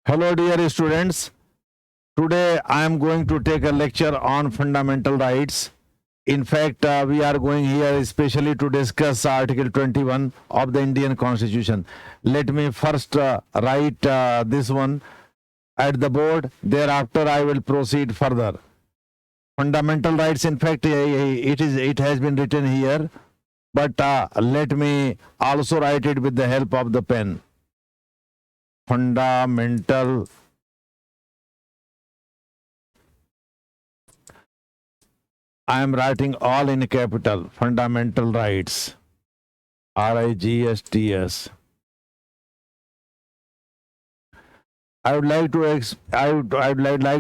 Hello, dear students. Today I am going to take a lecture on fundamental rights. In fact, we are going here especially to discuss Article 21 of the Indian Constitution. Let me first write this one at the board. Thereafter, I will proceed further. Fundamental rights. In fact, it has been written here, but let me also write it with the help of the pen. Fundamental I am writing all in capital. Fundamental rights. RIGSTS. I would like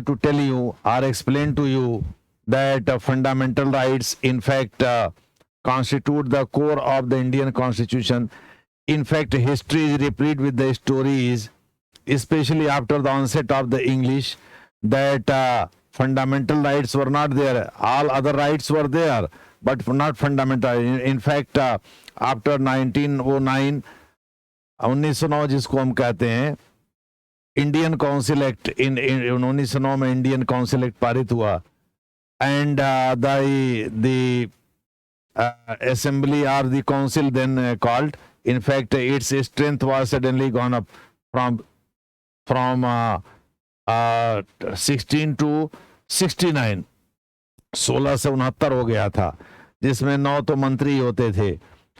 to tell you or explain to you that fundamental rights, in fact, constitute the core of the Indian Constitution. In fact, history is replete with the stories, especially after the onset of the English, that fundamental rights were not there. All other rights were there, but not fundamental. In fact, after 1909, 1909 जिसको हम कहते हैं, Indian council act in 1909 में Indian council act पारित हुआ, and the assembly or the council then called. In fact, its strength was suddenly gone up from 16 to 69. 1669 हो गया था, जिसमें 9 तो मंत्री होते थे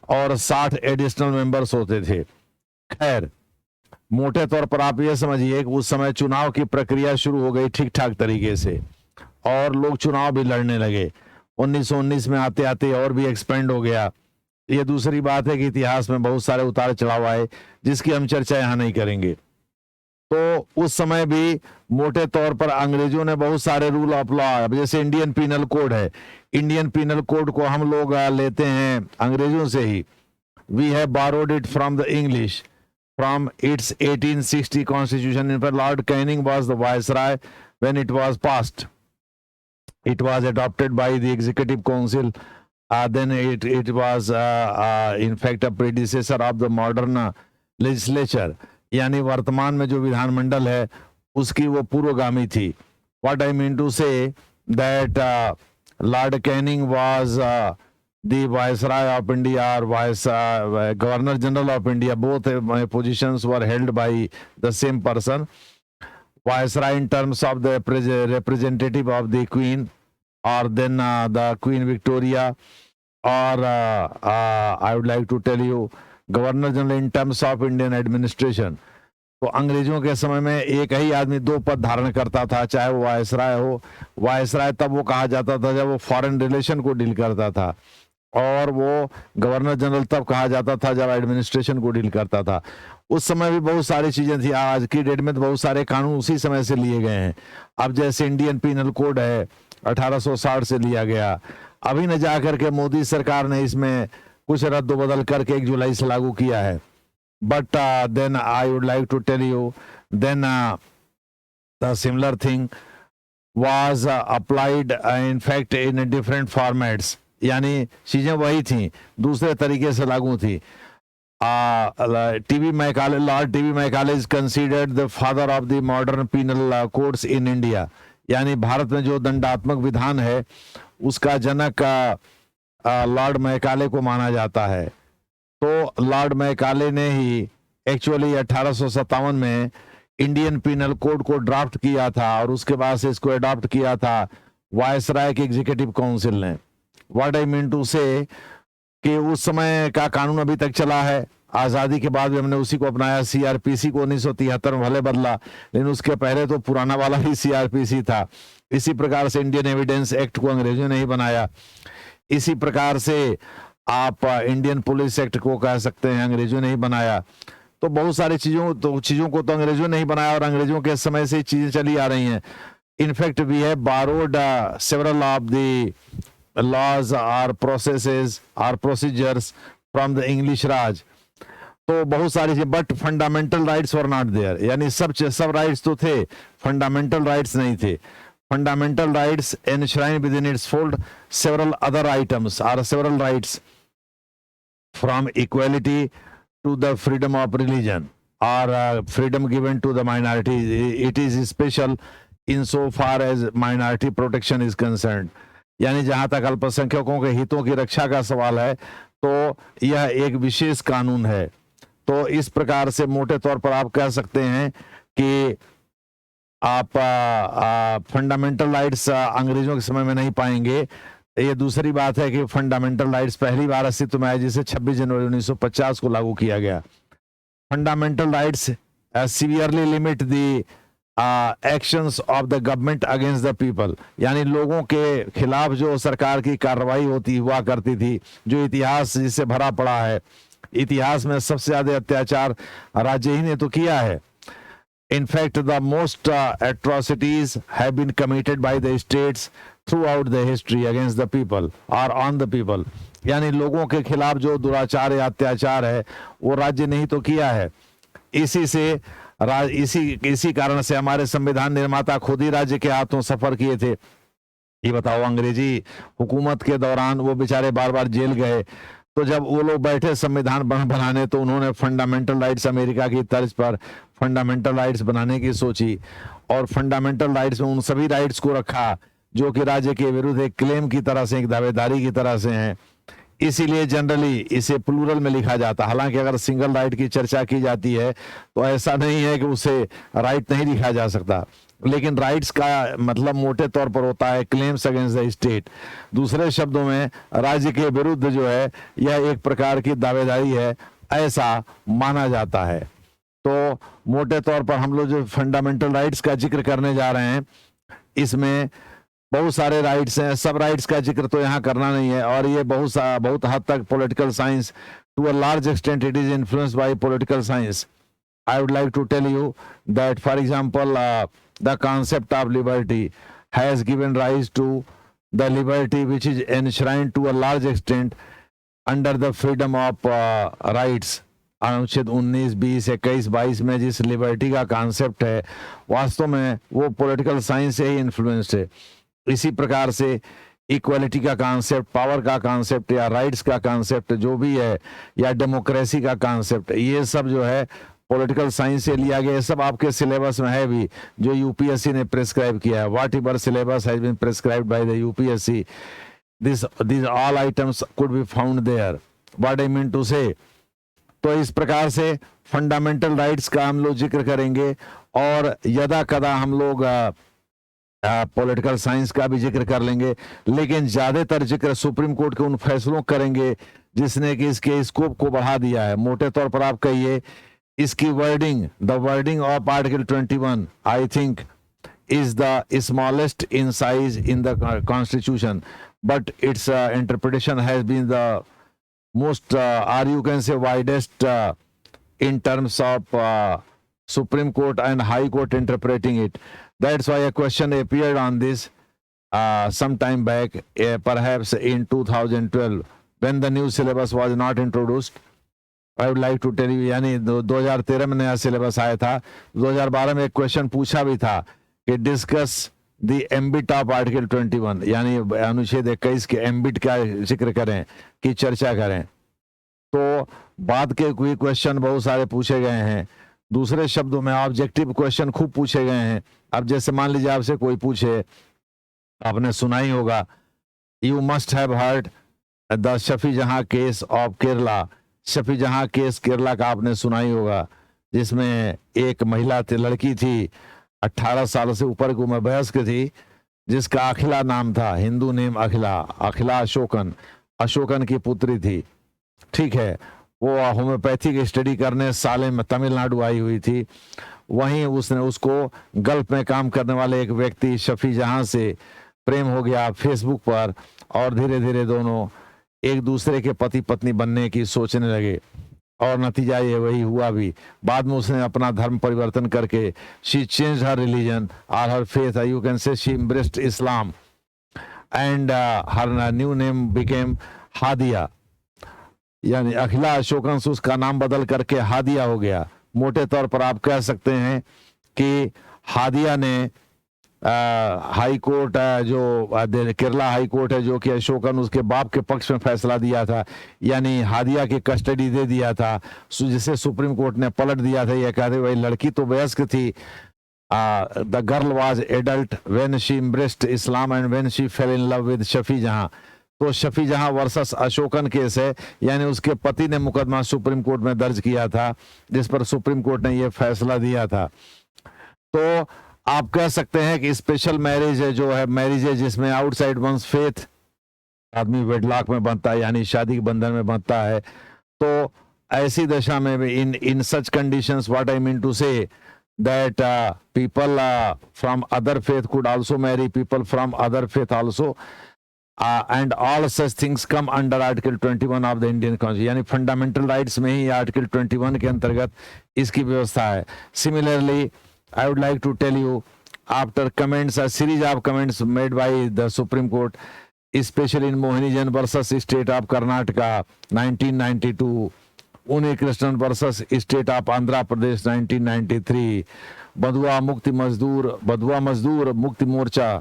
और 60 एडिशनल मेंबर्स होते थे. खैर, मोटे तौर पर आप ये समझिए कि उस समय चुनाव की प्रक्रिया शुरू हो गई ठीक ठाक तरीके से और लोग चुनाव भी लड़ने लगे. 1919 में आते आते और भी एक्सपेंड हो गया. ये दूसरी बात है कि इतिहास में बहुत सारे उतार चढ़ाव आए, जिसकी हम चर्चा यहाँ नहीं करेंगे. तो उस समय भी मोटे तौर पर अंग्रेजों ने बहुत सारे रूल ऑफ लॉ, जैसे इंडियन पीनल कोड है, इंडियन पीनल कोड को हम लोग लेते हैं अंग्रेजों से ही. We have borrowed it from the English, from its 1860 constitution. In fact, Lord Canning was the viceroy when it was passed. It was adopted by the Executive Council. Then it was in fact a predecessor of the modern legislature. यानी वर्तमान में जो विधानमंडल है उसकी वो पूर्वगामी थी. What I mean to say that Lord Canning was the Viceroy of India or Governor General of India. Both positions were held by the same person. Viceroy in terms of the representative of the Queen, or then the Queen Victoria, or I would like to tell you Governor General in terms of Indian administration. तो अंग्रेजों के समय में एक ही आदमी 2 पद धारण करता था, चाहे वो वायसराय हो. वायसराय तब वो कहा जाता था जब वो फॉरेन रिलेशन को डील करता था, और वो गवर्नर जनरल तब कहा जाता था जब एडमिनिस्ट्रेशन को डील करता था. उस समय भी बहुत सारी चीजें थी. आज की डेट में तो बहुत सारे कानून उसी समय से लिए गए हैं. अब जैसे इंडियन पीनल कोड है 1860 से लिया गया. अभी न जाकर के मोदी सरकार ने इसमें कुछ रद्द बदल करके 1 जुलाई से लागू किया है. But then I would like to tell you then the similar thing was applied in fact in different formats. यानी चीजें वही थी, दूसरे तरीके से लागू थी. TB Macaulay, lord TB Macaulay is considered the father of the modern penal codes in India. यानी भारत में जो दंडात्मक विधान है उसका जनक लॉर्ड मैकाले को माना जाता है. तो लॉर्ड मैकाले ने ही एक्चुअली 1857 में इंडियन पीनल कोड को ड्राफ्ट किया था और उसके बाद से इसको अडॉप्ट किया था वायसराय के एग्जीक्यूटिव काउंसिल ने. व्हाट आई मीन टू से कि उस समय का कानून अभी तक चला है. आजादी के बाद भी हमने उसी को अपनाया. सीआरपीसी को 1973 में भले बदला, लेकिन उसके पहले तो पुराना वाला ही सीआरपीसी था. इसी प्रकार से इंडियन एविडेंस एक्ट को अंग्रेजों ने ही बनाया. इसी प्रकार से आप इंडियन पुलिस एक्ट को कह सकते हैं अंग्रेजों ने ही बनाया. तो बहुत सारी चीजों को तो अंग्रेजों ने ही बनाया और अंग्रेजों के समय से चीजें चली आ रही हैं. In fact we have borrowed several of the laws or processes or procedures from the English Raj. तो बहुत सारी चीजें, but fundamental rights were not there. यानी सब राइट्स तो थे, फंडामेंटल राइट्स नहीं थे. Fundamental rights enshrine within its fold several other items or several rights, from equality to the freedom of religion, or freedom given to the minority. It is special in so far as minority protection is concerned. यानी जहां तक अल्पसंख्यकों के हितों की रक्षा का सवाल है तो यह एक विशेष कानून है। तो इस प्रकार से मोटे तौर पर आप कह सकते हैं कि आप फंडामेंटल राइट्स अंग्रेजों के समय में नहीं पाएंगे। ये दूसरी बात है कि फंडामेंटल राइट्स पहली बार अस्तित्व में आए जिसे 26 जनवरी 1950 को लागू किया गया। Fundamental rights severely limit the actions of the government against the people, यानी लोगों के खिलाफ जो सरकार की कार्रवाई हुआ करती थी, जो इतिहास जिससे भरा पड़ा है। इतिहास में सबसे ज्यादा अत्याचार राज्य ही ने तो किया है। In fact, the most atrocities have been committed by the states throughout the history against the people or on the people. यानी लोगों के खिलाफ जो दुराचार या अत्याचार है वो राज्य ने ही तो किया है। इसी कारण से हमारे संविधान निर्माता खुद ही राज्य के हाथों सफर किए थे। ये बताओ, अंग्रेजी हुकूमत के दौरान वो बेचारे बार बार जेल गए, तो जब वो लोग बैठे संविधान बनाने तो उन्होंने फंडामेंटल राइट्स अमेरिका की तर्ज पर फंडामेंटल राइट्स बनाने की सोची और फंडामेंटल राइट्स में उन सभी राइट्स को रखा जो कि राज्य के विरुद्ध एक क्लेम की तरह से, एक दावेदारी की तरह से हैं। इसीलिए जनरली इसे प्लूरल में लिखा जाता। हालांकि अगर सिंगल राइट की चर्चा की जाती है तो ऐसा नहीं है कि उसे राइट नहीं लिखा जा सकता, लेकिन राइट्स का मतलब मोटे तौर पर होता है क्लेम्स अगेंस्ट द स्टेट। दूसरे शब्दों में राज्य के विरुद्ध जो है यह एक प्रकार की दावेदारी है, ऐसा माना जाता है। तो मोटे तौर पर हम लोग जो फंडामेंटल राइट्स का जिक्र करने जा रहे हैं इसमें बहुत सारे राइट्स हैं। सब राइट्स का जिक्र तो यहाँ करना नहीं है, और ये बहुत हद तक political science, to a large extent it is influenced by political science. I would like to tell you that, for example, the concept of liberty has given rise to the liberty which is enshrined to a large extent under the freedom of rights. अनुच्छेद 19, 20, 21, 22 में जिस liberty का concept है वास्तव में वो political science से ही influenced है। इसी प्रकार से इक्वालिटी का कॉन्सेप्ट, पावर का कॉन्सेप्ट या राइट्स का कॉन्सेप्ट जो भी है, या डेमोक्रेसी का कॉन्सेप्ट, ये सब जो है पॉलिटिकल साइंस से लिया गया। सब आपके सिलेबस में है भी, जो यूपीएससी ने प्रिस्क्राइब किया है। Whatever syllabus has been prescribed by the UPSC, these all items could be found there. What I mean to say, तो इस प्रकार से फंडामेंटल राइट्स का हम लोग जिक्र करेंगे और यदा कदा हम लोग पॉलिटिकल साइंस का भी जिक्र कर लेंगे, लेकिन ज्यादातर जिक्र सुप्रीम कोर्ट के उन फैसलों करेंगे जिसने कि इसके स्कोप को बढ़ा दिया है। मोटे तौर पर आप कहिए इसकी wording, the wording of article 21 I think is the smallest in size in the constitution, but its interpretation has been the most or you can say widest in terms of Supreme Court and High Court interpreting it. That's why a question appeared on this some time back, perhaps in 2012 when the new syllabus was not introduced. I would like to tell you, यानी 2013 में नया syllabus आया था। 2012 में एक question पूछा भी था कि discuss the ambit of article 21, यानी अनुच्छेद 21 के एम्बिट का जिक्र करें कि चर्चा करें। तो बाद के कोई क्वेश्चन बहुत सारे पूछे गए हैं। दूसरे शब्दों में ऑब्जेक्टिव क्वेश्चन खूब पूछे गए हैं। अब जैसे मान लीजिए आपसे कोई पूछे, आपने सुना ही होगा, you must have heard the Shafi जहां केस ऑफ केरला। शफी जहां केस केरला का आपने सुना ही होगा, जिसमें एक महिला थी, लड़की थी, 18 साल से ऊपर की उम्र, वयस्क थी, जिसका अखिला नाम था, हिंदू नेम अखिला, अखिला अशोकन, अशोकन की पुत्री थी। ठीक है, वो होम्योपैथी की स्टडी करने सालेम में तमिलनाडु आई हुई थी। वहीं उसने उसको गल्फ में काम करने वाले एक व्यक्ति शफी जहां से प्रेम हो गया फेसबुक पर, और धीरे धीरे दोनों एक दूसरे के पति पत्नी बनने की सोचने लगे, और नतीजा ये वही हुआ भी। बाद में उसने अपना धर्म परिवर्तन करके शी चेंज्ड हर रिलीजन और हर फेथ, यू कैन से she embraced Islam, and her new name became Hadiya, यानी अखिला अशोकन से उसका नाम बदल करके हादिया हो गया। मोटे तौर पर आप कह सकते हैं कि हादिया ने हाई कोर्ट जो केरला हाई कोर्ट है, जो कि अशोकन उसके बाप के पक्ष में फैसला दिया था, यानी हादिया की कस्टडी दे दिया था, जिसे सुप्रीम कोर्ट ने पलट दिया था। यह कहते भाई लड़की तो वयस्क थी, the girl was adult when she embraced Islam and when she fail in love with Shafi जहां। तो शफी जहां वर्सेस अशोकन केस है, यानी उसके पति ने मुकदमा सुप्रीम कोर्ट में दर्ज किया था, जिस पर सुप्रीम कोर्ट ने यह फैसला दिया था। तो आप कह सकते हैं कि स्पेशल मैरिज है, जो है मैरिज है जिसमें आउटसाइड वंस फेथ आदमी वेडलॉक में बनता है, यानी शादी के बंधन में बनता है। तो ऐसी दशा में भी in such conditions what I mean to say that people from other faith could also marry people from other faith also, and all such things come under article 21 of the Indian Constitution, यानी fundamental rights में ही article 21 के अंतर्गत इसकी व्यवस्था है। Similarly I would like to tell you, after comments, a series of comments made by the Supreme Court, especially in Mohinijan versus State of Karnataka 1992, Unni Krishnan versus state of Andhra Pradesh 1993, Bandhua Mazdoor Mukti Morcha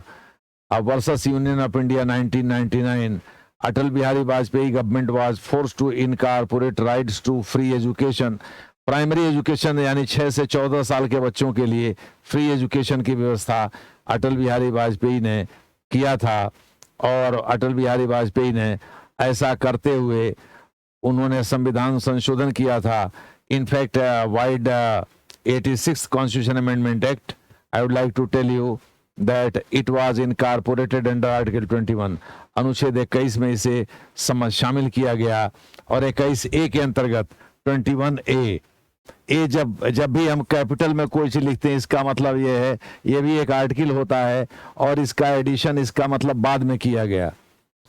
versus union of India 1999, Atal Bihari Vajpayee government was forced to incorporate rights to free education, primary education यानी 6 से 14 साल के बच्चों के लिए free education की व्यवस्था अटल बिहारी वाजपेयी ने किया था। और अटल बिहारी वाजपेयी ने ऐसा करते हुए उन्होंने संविधान संशोधन किया था। In fact vide 86th constitution amendment act, I would like to tell you that it was incorporated under article 21, अनुच्छेद 21 में इसे शामिल किया गया। और 21A के अंतर्गत 21A जब भी हम कैपिटल में कोई चीज लिखते हैं, इसका मतलब ये है, ये भी एक आर्टिकल होता है, और इसका एडिशन इसका मतलब बाद में किया गया।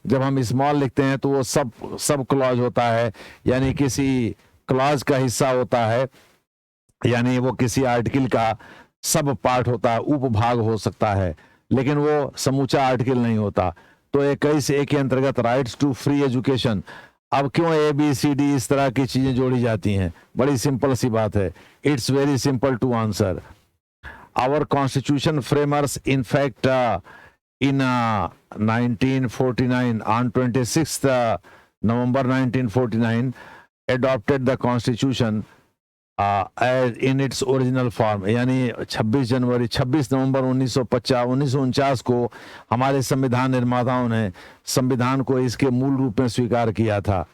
जब हम स्मॉल लिखते हैं तो वो सब क्लॉज होता है, यानी किसी क्लॉज का हिस्सा होता है, यानी वो किसी आर्टिकल का सब पार्ट होता है, उपभाग हो सकता है, लेकिन वो समूचा आर्टिकल नहीं होता। तो 21A के अंतर्गत राइट्स टू फ्री एजुकेशन। अब क्यों ABCD इस तरह की चीजें जोड़ी जाती हैं? बड़ी सिंपल सी बात है, it's very simple to answer. Our constitution framers in fact in 1949, on 26th November 1949, adopted the constitution as in its original form, यानी 26 नवंबर 1949 को हमारे संविधान निर्माताओं ने संविधान को इसके मूल रूप में स्वीकार किया था।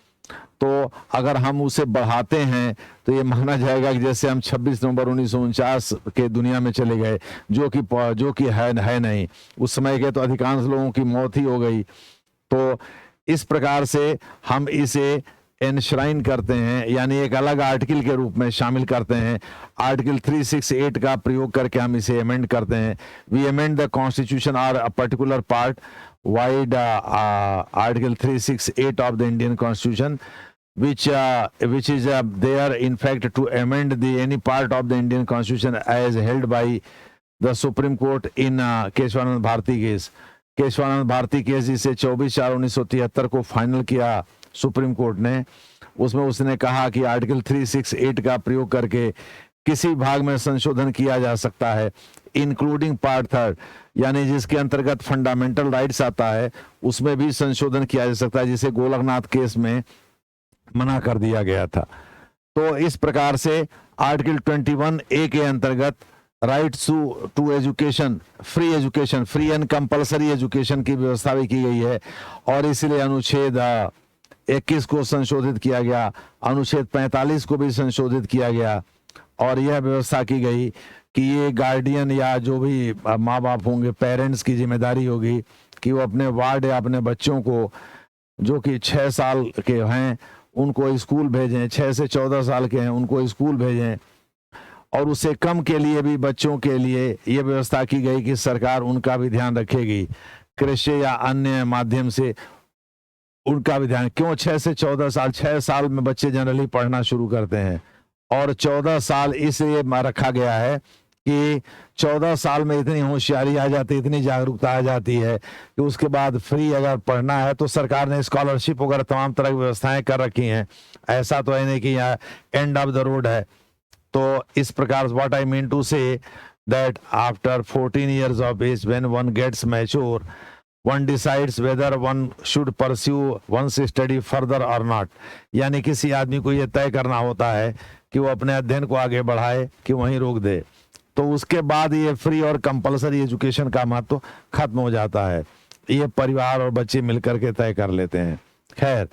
तो अगर हम उसे बढ़ाते हैं तो ये माना जाएगा कि जैसे हम 26 नवंबर 1949 के दुनिया में चले गए, जो कि है नहीं। उस समय के तो अधिकांश लोगों की मौत ही हो गई। तो इस प्रकार से हम इसे एनश्राइन करते हैं, यानी एक अलग आर्टिकल के रूप में शामिल करते हैं। आर्टिकल 368 का प्रयोग करके हम इसे अमेंड करते हैं। वी अमेंड द कॉन्स्टिट्यूशन और a particular part wide article 368 of the Indian constitution, which is there in fact to amend any part of the Indian Constitution as held by the Supreme Court in Keshavananda Bharati case. Keshavananda Bharati case जिसे 24/4/1973 को final किया supreme court ने, उसमें उसने कहा कि article 368 का प्रयोग करके किसी भाग में संशोधन किया जा सकता है, इंक्लूडिंग पार्ट 3, यानी जिसके अंतर्गत फंडामेंटल राइट्स आता है उसमें भी संशोधन किया जा सकता है, जिसे गोलकनाथ केस में मना कर दिया गया था। तो इस प्रकार से आर्टिकल 21A के अंतर्गत rights to education, free and compulsory education की व्यवस्था भी की गई है। और इसलिए अनुच्छेद 21 को संशोधित किया गया, अनुच्छेद 45 को भी संशोधित किया गया, और यह व्यवस्था की गई कि ये गार्डियन या जो भी माँ बाप होंगे, पेरेंट्स की जिम्मेदारी होगी कि वो अपने वार्ड या अपने बच्चों को जो कि 6 साल के हैं उनको स्कूल भेजें, 6 से 14 साल के हैं उनको स्कूल भेजें। और उससे कम के लिए भी बच्चों के लिए ये व्यवस्था की गई कि सरकार उनका भी ध्यान रखेगी, कृषि या अन्य माध्यम से उनका भी ध्यान। क्यों 6 से 14 साल? 6 साल में बच्चे जनरली पढ़ना शुरू करते हैं, और 14 साल इसलिए रखा गया है कि 14 साल में इतनी होशियारी आ जाती है, इतनी जागरूकता आ जाती है कि उसके बाद फ्री अगर पढ़ना है तो सरकार ने स्कॉलरशिप वगैरह तमाम तरह की व्यवस्थाएं कर रखी हैं। ऐसा तो है नहीं कि यहाँ एंड ऑफ द रोड है। तो इस प्रकार what I mean to say that after 14 years of age, when one gets mature, one decides whether one should pursue one's study further or not. यानी किसी आदमी को यह तय करना होता है कि वो अपने अध्ययन को आगे बढ़ाए कि वहीं रोक दे। तो उसके बाद ये फ्री और कंपलसरी एजुकेशन का महत्व खत्म हो जाता है। ये परिवार और बच्चे मिलकर के तय कर लेते हैं। खैर,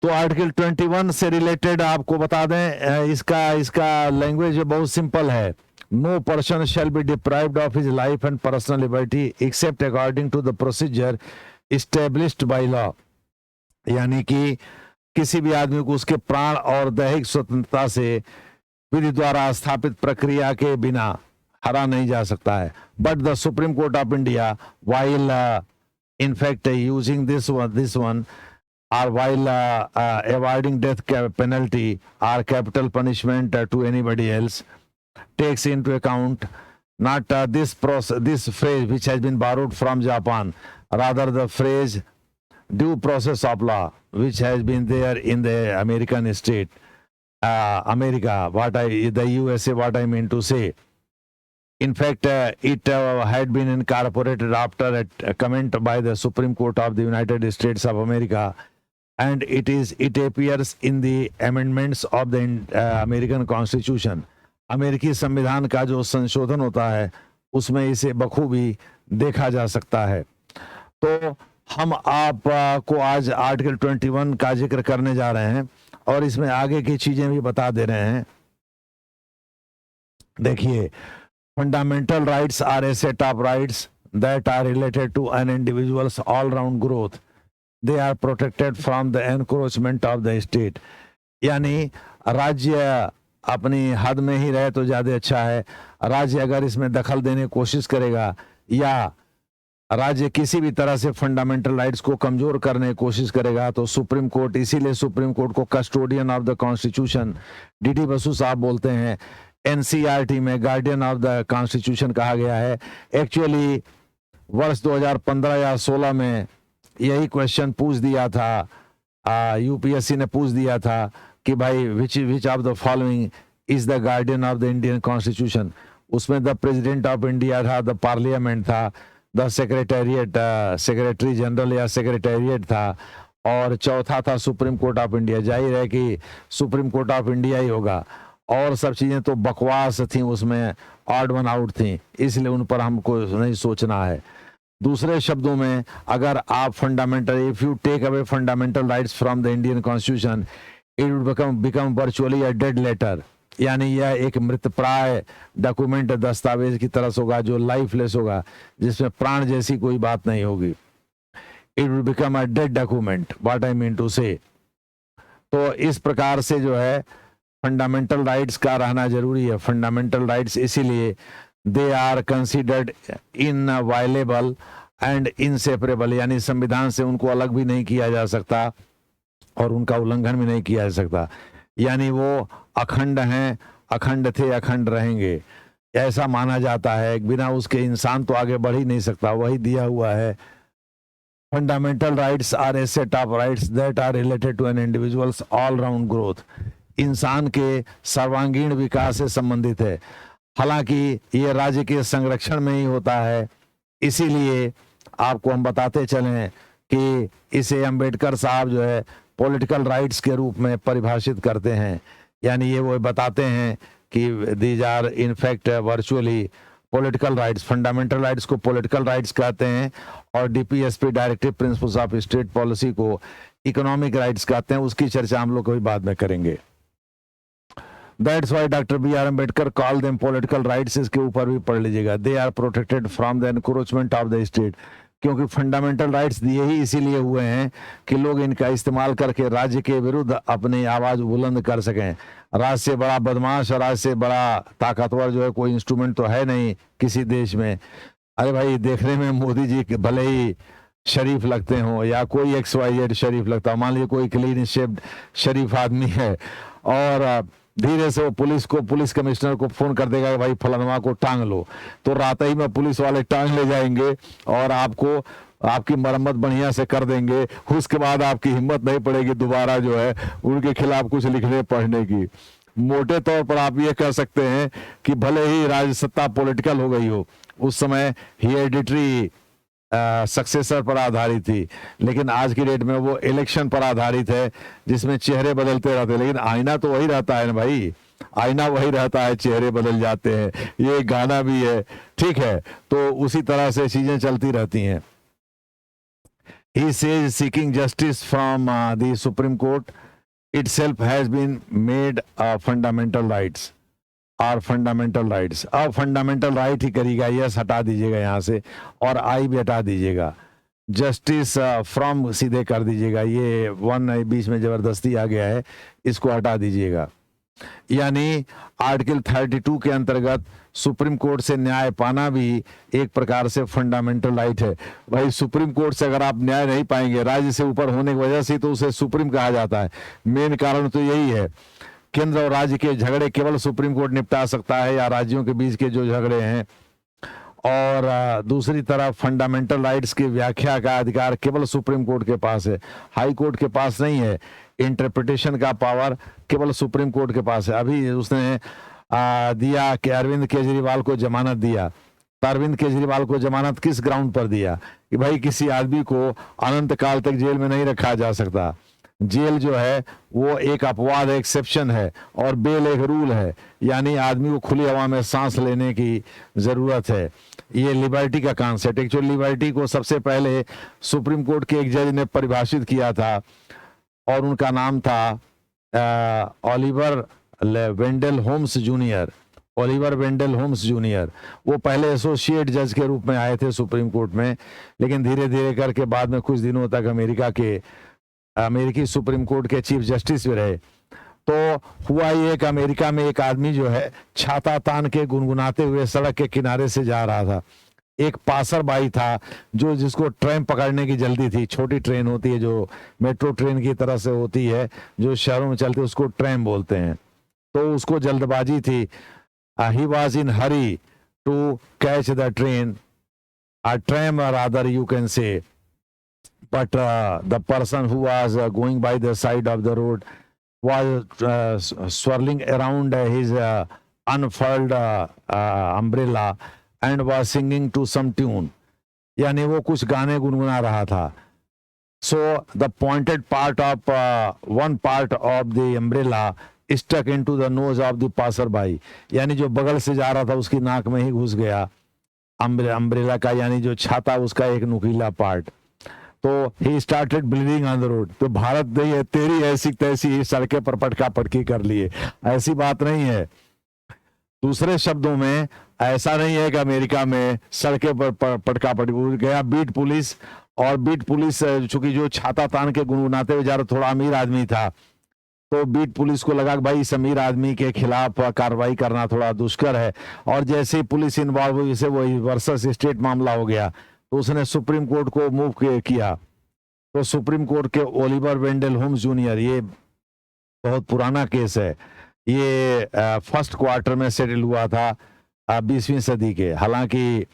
तो आर्टिकल 21 से रिलेटेड आपको बता दें, इसका लैंग्वेज बहुत सिंपल है। No person shall be deprived of his life and personal liberty except according to the procedure established by law. यानी कि किसी भी आदमी को उसके प्राण और दैहिक स्वतंत्रता से विधि द्वारा स्थापित प्रक्रिया के बिना हरा नहीं जा सकता है। But the supreme court of India while in fact using this one or while avoiding death penalty or capital punishment to anybody else, takes into account not this phrase which has been borrowed from Japan, rather the phrase due process of law which has been there in the American state, America, the USA, what I mean to say. In fact, it had been incorporated after a comment by the Supreme Court of the United States of America, and it appears in the amendments of the American Constitution. अमेरिकी संविधान का जो संशोधन होता है उसमें इसे बखूबी देखा जा सकता है। तो हम आपको आज आर्टिकल 21 का जिक्र करने जा रहे हैं और इसमें आगे की चीजें भी बता दे रहे हैं। देखिए, fundamental rights are a set of rights that are related to an individuals all round growth. They are protected from the encroachment of the state. यानी राज्य अपनी हद में ही रहे तो ज्यादा अच्छा है। राज्य अगर इसमें दखल देने की कोशिश करेगा या राज्य किसी भी तरह से फंडामेंटल राइट्स को कमजोर करने की कोशिश करेगा तो सुप्रीम कोर्ट, इसीलिए सुप्रीम कोर्ट को custodian of the constitution D Basu साहब बोलते हैं। एनसीईआरटी में गार्डियन ऑफ द कॉन्स्टिट्यूशन कहा गया है। एक्चुअली वर्ष 2015 या 16 में यही क्वेश्चन पूछ दिया था, यूपीएससी ने पूछ दिया था कि भाई which of the following is the guardian of the Indian constitution. उसमें द प्रेसिडेंट ऑफ इंडिया था, द पार्लियामेंट था, द सेक्रेटरी जनरल या सेक्रेटेरिएट था और चौथा था सुप्रीम कोर्ट ऑफ इंडिया। जाहिर है कि सुप्रीम कोर्ट ऑफ इंडिया ही होगा और सब चीजें तो बकवास थी, उसमें ऑड वन आउट थी, इसलिए उन पर हमको नहीं सोचना है। दूसरे शब्दों में, अगर आप if you take away fundamental rights from the Indian constitution, it will become virtually a dead letter. यानी यह एक मृतप्राय डॉक्यूमेंट, दस्तावेज की तरह होगा जो लाइफलेस होगा, जिसमें प्राण जैसी कोई बात नहीं होगी। It will become a dead document, what I mean to say. तो इस प्रकार से जो है फंडामेंटल राइट्स का रहना जरूरी है। फंडामेंटल राइट्स इसीलिए they are considered inviolable and inseparable, यानी संविधान से उनको अलग भी नहीं किया जा सकता और उनका उल्लंघन भी नहीं किया जा सकता। यानी वो अखंड हैं, अखंड थे, अखंड रहेंगे, ऐसा माना जाता है। बिना उसके इंसान तो आगे बढ़ ही नहीं सकता, वही दिया हुआ है। Fundamental rights are a set of rights that are related to an individuals all round growth. इंसान के सर्वांगीण विकास से संबंधित है। हालांकि ये राज्य के संरक्षण में ही होता है, इसीलिए आपको हम बताते चलें कि इसे अंबेडकर साहब जो है पॉलिटिकल राइट्स के रूप में परिभाषित करते हैं। यानी ये वो बताते हैं कि these are in fact virtually political rights. Fundamental rights को पॉलिटिकल राइट्स कहते हैं और DPSP directive principles of state policy को इकोनॉमिक राइट्स कहते हैं। उसकी चर्चा हम लोग कभी बाद में करेंगे। That's why Dr. B.R. Ambedkar called them political rights। इसके ऊपर भी पढ़ लीजिएगा। They are protected from the encroachment of the state। क्योंकि फंडामेंटल राइट्स दिए ही इसीलिए हुए हैं कि लोग इनका इस्तेमाल करके राज्य के विरुद्ध अपनी आवाज बुलंद कर सकें। राज्य से बड़ा बदमाश और राज्य से बड़ा ताकतवर जो है कोई इंस्ट्रूमेंट तो है नहीं किसी देश में। अरे भाई, देखने में मोदी जी भले ही शरीफ लगते हो या कोई XYZ शरीफ लगता हो, मान लीजिए कोई क्लीन शेप्ड शरीफ आदमी है और धीरे से वो पुलिस कमिश्नर को फोन कर देगा कि भाई फलानवा को टांग लो, तो रात ही में पुलिस वाले टांग ले जाएंगे और आपकी मरम्मत बढ़िया से कर देंगे। उसके बाद आपकी हिम्मत नहीं पड़ेगी दोबारा जो है उनके खिलाफ कुछ लिखने पढ़ने की। मोटे तौर पर आप ये कह सकते हैं कि भले ही राज्य सत्ता पॉलिटिकल हो गई हो, उस समय हेरिडिटरी सक्सेसर पर आधारित थी, लेकिन आज की डेट में वो इलेक्शन पर आधारित है, जिसमें चेहरे बदलते रहते हैं। लेकिन आईना तो वही रहता है ना भाई, आईना वही रहता है, चेहरे बदल जाते हैं, ये गाना भी है, ठीक है। तो उसी तरह से चीजें चलती रहती हैं। He says seeking justice from the Supreme Court itself has been made fundamental rights और फंडामेंटल राइट्स। अब फंडामेंटल राइट ही करेगा, यस हटा दीजिएगा यहाँ से, और आई भी हटा दीजिएगा, जस्टिस फ्रॉम सीधे कर दीजिएगा, ये वन बीच में जबरदस्ती आ गया है, इसको हटा दीजिएगा। यानी आर्टिकल 32 के अंतर्गत सुप्रीम कोर्ट से न्याय पाना भी एक प्रकार से फंडामेंटल राइट है। भाई सुप्रीम कोर्ट से अगर आप न्याय नहीं पाएंगे, राज्य से ऊपर होने की वजह से, तो उसे सुप्रीम कहा जाता है। मेन कारण तो यही है, केंद्र और राज्य के झगड़े केवल सुप्रीम कोर्ट निपटा सकता है, या राज्यों के बीच के जो झगड़े हैं। और दूसरी तरफ फंडामेंटल राइट्स की व्याख्या का अधिकार केवल सुप्रीम कोर्ट के पास है, हाई कोर्ट के पास नहीं है। इंटरप्रिटेशन का पावर केवल सुप्रीम कोर्ट के पास है। अभी उसने दिया कि अरविंद केजरीवाल को जमानत दिया, तो अरविंद केजरीवाल को जमानत किस ग्राउंड पर दिया कि भाई किसी आदमी को अनंत काल तक जेल में नहीं रखा जा सकता। जेल जो है वो एक अपवाद, एक्सेप्शन है, और बेल एक रूल है, यानी आदमी को खुली हवा में सांस लेने की जरूरत है। ये लिबर्टी का कॉन्सेप्ट, एक्चुअली लिबर्टी को सबसे पहले सुप्रीम कोर्ट के एक जज ने परिभाषित किया था, और उनका नाम था Oliver Wendell Holmes junior. Oliver Wendell Holmes junior, वो पहले एसोसिएट जज के रूप में आए थे सुप्रीम कोर्ट में, लेकिन धीरे धीरे करके बाद में कुछ दिनों तक अमेरिकी सुप्रीम कोर्ट के चीफ जस्टिस भी रहे। तो हुआ ये कि अमेरिका में एक आदमी जो है छाता तान के गुनगुनाते हुए सड़क के किनारे से जा रहा था। एक पासर बाई था जो जिसको ट्रेन पकड़ने की जल्दी थी, छोटी ट्रेन होती है जो मेट्रो ट्रेन की तरह से होती है, जो शहरों में चलती है, उसको ट्रेन बोलते हैं। तो उसको जल्दबाजी थी, he was in hurry to catch the train, a tram rather you can say, but the person who was going by the side of the road was swirling around his unfurled umbrella and was singing to some tune, यानी वो कुछ गाने गुनगुना रहा था. So the pointed part of one part of the umbrella stuck into the nose of the passerby, यानी जो बगल से जा रहा था उसकी नाक में ही घुस गया अम्ब्रेला का, यानी जो छाता उसका एक नुकीला पार्ट. तो he started bleeding on the road. तो भारत नहीं है तेरी ऐसी तैसी सड़कें पर पटका पटकी कर लिए, ऐसी बात नहीं है. दूसरे शब्दों में ऐसा नहीं है कि अमेरिका में सड़कें पर पटका पटकी गया बीट पुलिस, और बीट पुलिस चूंकि जो छाता तान के गुनगुनाते हुए जा रहा थोड़ा अमीर आदमी था, तो बीट पुलिस को लगा कि भाई इस अमीर आदमी के खिलाफ कार्रवाई करना थोड़ा दुष्कर है, और जैसे ही पुलिस इन्वॉल्व हुई, जैसे वो वर्सेस स्टेट मामला हो गया, तो उसने सुप्रीम कोर्ट को मूव किया. तो सुप्रीम कोर्ट के ओलिवर वेंडल होम्स जूनियर, ये बहुत पुराना केस है, ये फर्स्ट क्वार्टर में सेटल हुआ था 20वीं सदी के. हालांकि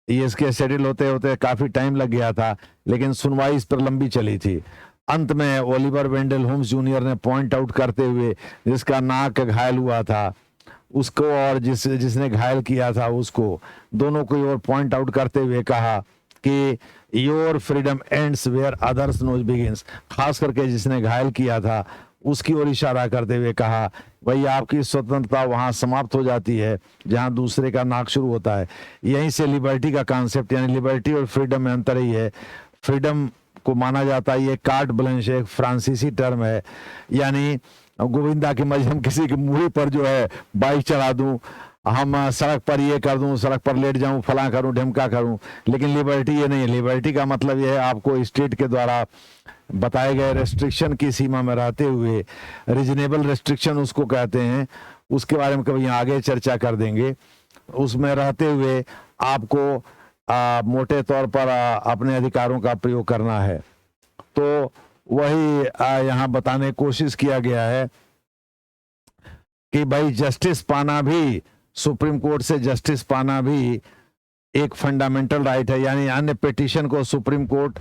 ये इसके सेटल होते होते काफी टाइम लग गया था, लेकिन सुनवाई इस पर लंबी चली थी. अंत में ओलिवर वेंडल होम्स जूनियर ने पॉइंट आउट करते हुए, जिसका नाक घायल हुआ था उसको और जिसने घायल किया था उसको, दोनों को और पॉइंट आउट करते हुए कहा कि your freedom ends where others nose begins. खास करके जिसने घायल किया था उसकी ओर इशारा करते हुए कहा भाई आपकी स्वतंत्रता वहां समाप्त हो जाती है जहां दूसरे का नाक शुरू होता है. यहीं से लिबर्टी का कॉन्सेप्ट, यानी लिबर्टी और फ्रीडम में अंतर ही है. फ्रीडम को माना जाता है ये कार्ट ब्लैंश, एक फ्रांसीसी टर्म है, यानी गोविंदा की मर्जी, हम किसी की मुड़ी पर जो है बाइक चढ़ा दूं, हम सड़क पर ये कर दूं, सड़क पर लेट जाऊं, फला करूं, ढिमका करूं. लेकिन लिबर्टी ये नहीं है. लिबर्टी का मतलब ये है आपको स्टेट के द्वारा बताए गए रेस्ट्रिक्शन की सीमा में रहते हुए, रीजनेबल रेस्ट्रिक्शन उसको कहते हैं, उसके बारे में कभी आगे चर्चा कर देंगे. उसमें रहते हुए आपको मोटे तौर पर अपने अधिकारों का प्रयोग करना है. तो वही यहाँ बताने की कोशिश किया गया है कि भाई जस्टिस पाना भी, सुप्रीम कोर्ट से जस्टिस पाना भी एक फंडामेंटल राइट है. यानी अन्य पिटीशन को सुप्रीम कोर्ट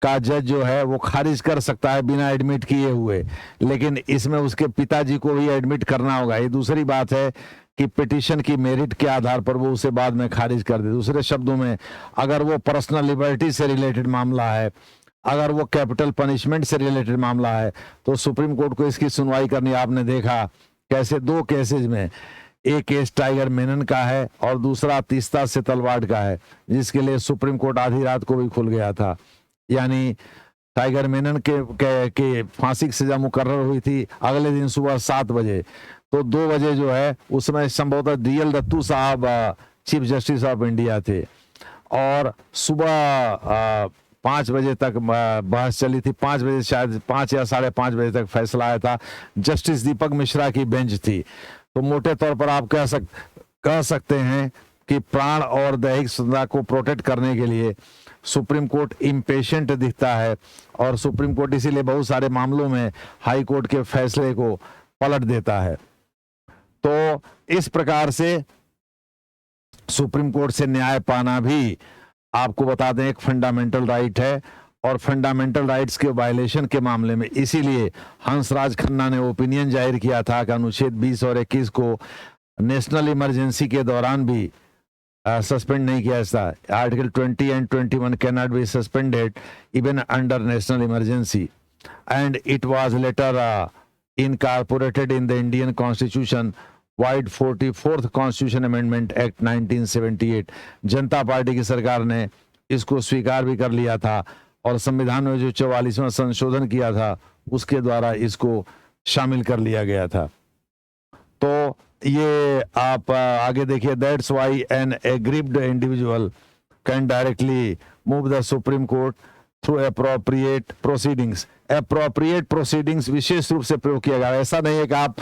का जज जो है वो खारिज कर सकता है बिना एडमिट किए हुए, लेकिन इसमें उसके पिताजी को भी एडमिट करना होगा। ये दूसरी बात है कि पिटीशन की मेरिट के आधार पर वो उसे बाद में खारिज कर दे। दूसरे शब्दों में, अगर वो पर्सनल लिबर्टी से रिलेटेड मामला है, अगर वो कैपिटल पनिशमेंट से रिलेटेड मामला है, तो सुप्रीम कोर्ट को इसकी सुनवाई करनी। आपने देखा कैसे दो केसेज में, एक केस टाइगर मेनन का है और दूसरा तीस्ता से तलवाड़ का है, जिसके लिए सुप्रीम कोर्ट आधी रात को भी खुल गया था। यानी टाइगर मेनन के फांसी की सजा मुकर्रर हुई थी अगले दिन सुबह 7 बजे, तो 2 बजे जो है उसमें संभवतः DL दत्तू साहब चीफ जस्टिस ऑफ इंडिया थे, और सुबह 5 बजे तक बहस चली थी। 5 बजे, शायद 5 या 5:30 बजे तक फैसला आया था। जस्टिस दीपक मिश्रा की बेंच थी। तो मोटे तौर पर आप कह सकते हैं कि प्राण और दैहिक स्वतंत्रता को प्रोटेक्ट करने के लिए सुप्रीम कोर्ट इम्पेशेंट दिखता है, और सुप्रीम कोर्ट इसीलिए बहुत सारे मामलों में हाई कोर्ट के फैसले को पलट देता है। तो इस प्रकार से सुप्रीम कोर्ट से न्याय पाना भी, आपको बता दें, एक फंडामेंटल राइट है, और फंडामेंटल राइट्स के वायलेशन के मामले में इसीलिए हंसराज खन्ना ने ओपिनियन जाहिर किया था कि अनुच्छेद 20 और 21 को नेशनल इमरजेंसी के दौरान भी सस्पेंड नहीं किया जाता। Article 20 and 21 can not be suspended even under national emergency, and it was later incorporated in the Indian Constitution wide 44th constitution amendment act 1978। Janata party की सरकार ने इसको स्वीकार भी कर लिया था, और संविधान में जो 44वां संशोधन किया था उसके द्वारा इसको शामिल कर लिया गया था। तो ये आप आगे देखिए, that's why an aggrieved individual can directly move the supreme court through appropriate proceedings. Appropriate proceedings विशेष रूप से प्रयोग किया गया। ऐसा नहीं है कि आप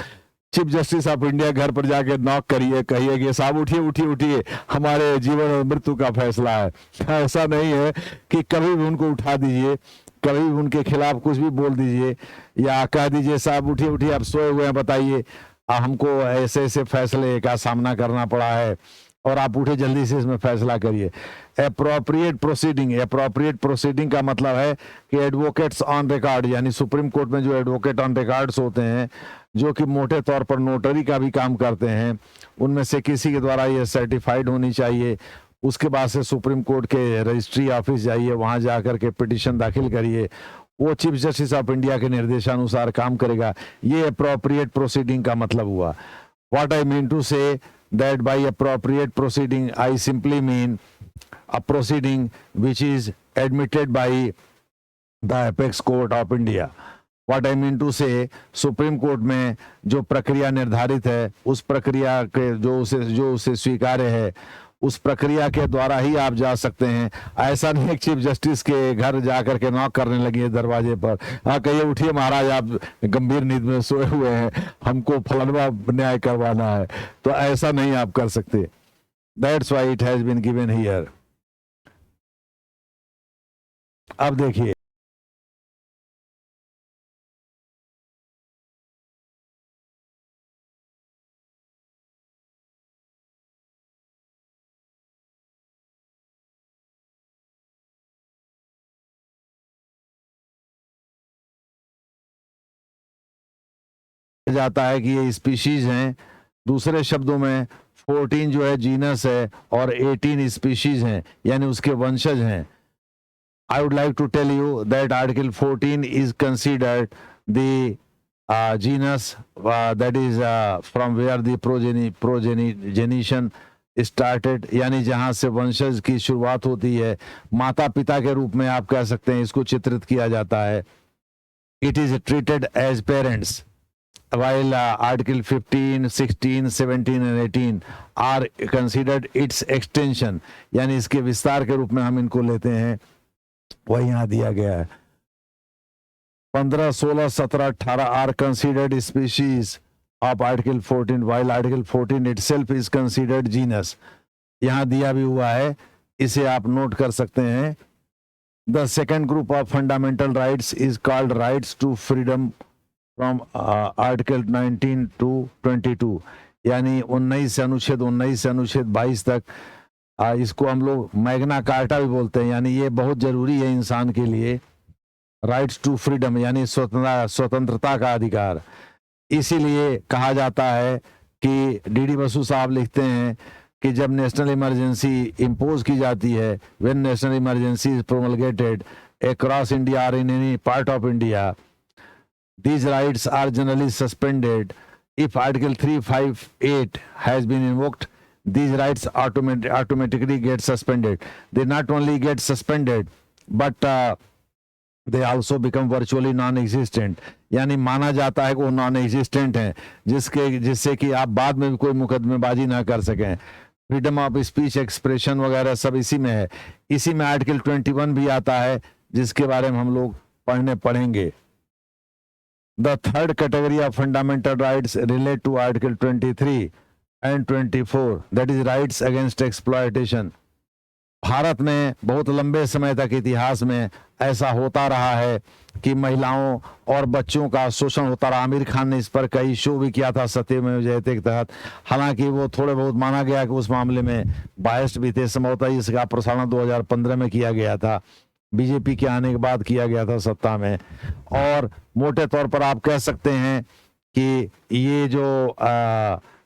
चीफ जस्टिस ऑफ इंडिया घर पर जाके नॉक करिए, कहिए कि साहब उठिए उठिए उठिए, हमारे जीवन और मृत्यु का फैसला है। ऐसा नहीं है कि कभी भी उनको उठा दीजिए, कभी भी उनके खिलाफ कुछ भी बोल दीजिए, या कह दीजिए साहब उठिए उठिए, आप सोए हुए हैं, बताइए हमको ऐसे ऐसे फैसले का सामना करना पड़ा है और आप उठे जल्दी से इसमें फैसला करिए। एप्रोप्रिएट प्रोसीडिंग का मतलब है कि एडवोकेट्स ऑन रिकॉर्ड, यानी सुप्रीम कोर्ट में जो एडवोकेट ऑन रिकॉर्ड्स होते हैं, जो कि मोटे तौर पर नोटरी का भी काम करते हैं, उनमें से किसी के द्वारा ये सर्टिफाइड होनी चाहिए। उसके बाद से सुप्रीम कोर्ट के रजिस्ट्री ऑफिस जाइए, वहां जाकर के पिटीशन दाखिल करिए, वो चीफ जस्टिस ऑफ इंडिया के निर्देशानुसार काम करेगा। ये अप्रोप्रिएट प्रोसीडिंग का मतलब हुआ। What I mean to say that by appropriate proceeding I simply mean a proceeding which is admitted by the apex court of India. What I mean to say, supreme court में जो प्रक्रिया निर्धारित है, उस प्रक्रिया के जो उसे स्वीकार्य है, उस प्रक्रिया के द्वारा ही आप जा सकते हैं। ऐसा नहीं चीफ जस्टिस के घर जाकर के नॉक करने लगी है दरवाजे पर, हाँ कहिए उठिए महाराज आप गंभीर नींद में सोए हुए हैं, हमको फलाना न्याय करवाना है, तो ऐसा नहीं आप कर सकते। That's why it has been given here. अब देखिए, जाता है कि ये स्पीशीज हैं, दूसरे शब्दों में 14 जो है जीनस है और 18 स्पीशीज हैं, यानी उसके वंशज हैं। I would like to tell you that article 14 is considered the genus that is from where the progenition started, यानी जहां से वंशज की शुरुआत होती है, माता पिता के रूप में आप कह सकते हैं, इसको चित्रित किया जाता है। It is treated as parents, while article 15, 16, 17 and 18 are considered its extension, यानी इसके विस्तार के रूप में हम इनको लेते हैं। वह यहाँ दिया गया है 15, 16, 17, 18 are considered species of article 14, while article 14 itself is considered genus। यहाँ दिया भी हुआ है, इसे आप नोट कर सकते हैं। The second group of fundamental rights is called rights to freedom from article 19 to 22, यानी 19 से अनुच्छेद 22 तक। इसको हम लोग मैग्ना कार्टा भी बोलते हैं, यानी ये बहुत जरूरी है इंसान के लिए। राइट्स टू फ्रीडम यानी स्वतंत्रता का अधिकार। इसीलिए कहा जाता है कि डी बसु साहब लिखते हैं कि जब नेशनल इमरजेंसी इम्पोज की जाती है, when national emergency is promulgated across India or in any part of India, these rights are generally suspended. If Article 358 has been invoked, these rights automatically get suspended. They not only get suspended, but they also become virtually non-existent. यानी माना जाता है कि वो non existent हैं, जिससे कि आप बाद में भी कोई मुकदमेबाजी ना कर सकें। फ्रीडम ऑफ स्पीच, एक्सप्रेशन वगैरह सब इसी में है। इसी में आर्टिकल 21 भी आता है, जिसके बारे में हम लोग पढ़ेंगे। The third category of fundamental rights relate to article 23 and 24, that is rights against exploitation. Bharat में बहुत लंबे समय तक इतिहास में ऐसा होता रहा है कि महिलाओं और बच्चों का शोषण होता रहा। आमिर खान ने इस पर कई शो भी किया था सत्यमेव जयते के तहत। हालांकि वो थोड़े बहुत माना गया कि उस मामले में बायस्ड भी थे। संभवतः इसका प्रसारण 2015 में किया गया था, बीजेपी के आने के बाद किया गया था सत्ता में। और मोटे तौर पर आप कह सकते हैं कि ये जो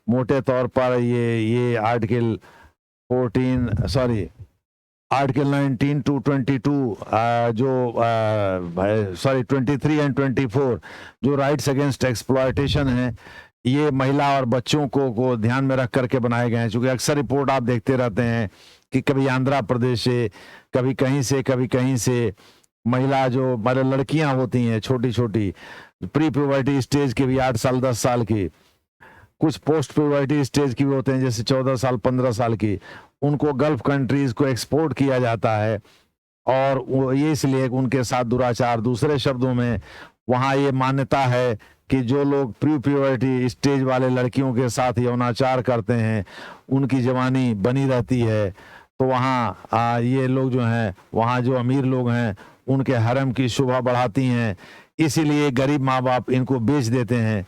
मोटे तौर पर ये आर्टिकल 19 to 22 23 एंड 24 जो राइट्स अगेंस्ट एक्सप्लॉयटेशन है, ये महिला और बच्चों को ध्यान में रख करके बनाए गए हैं। क्योंकि अक्सर रिपोर्ट आप देखते रहते हैं कि कभी आंध्र प्रदेश से, कभी कहीं से महिला जो लड़कियां होती हैं छोटी छोटी, प्री प्यूबर्टी स्टेज की भी 8 साल 10 साल की, कुछ पोस्ट प्यूबर्टी स्टेज की भी होते हैं जैसे 14 साल 15 साल की, उनको गल्फ कंट्रीज को एक्सपोर्ट किया जाता है। और ये इसलिए उनके साथ दुराचार, दूसरे शब्दों में वहाँ ये मान्यता है कि जो लोग प्री प्यूबर्टी स्टेज वाले लड़कियों के साथ यौनाचार करते हैं उनकी जवानी बनी रहती है। तो वहाँ ये लोग जो हैं, वहाँ जो अमीर लोग हैं उनके हरम की शोभा बढ़ाती हैं, इसीलिए गरीब माँ बाप इनको बेच देते हैं।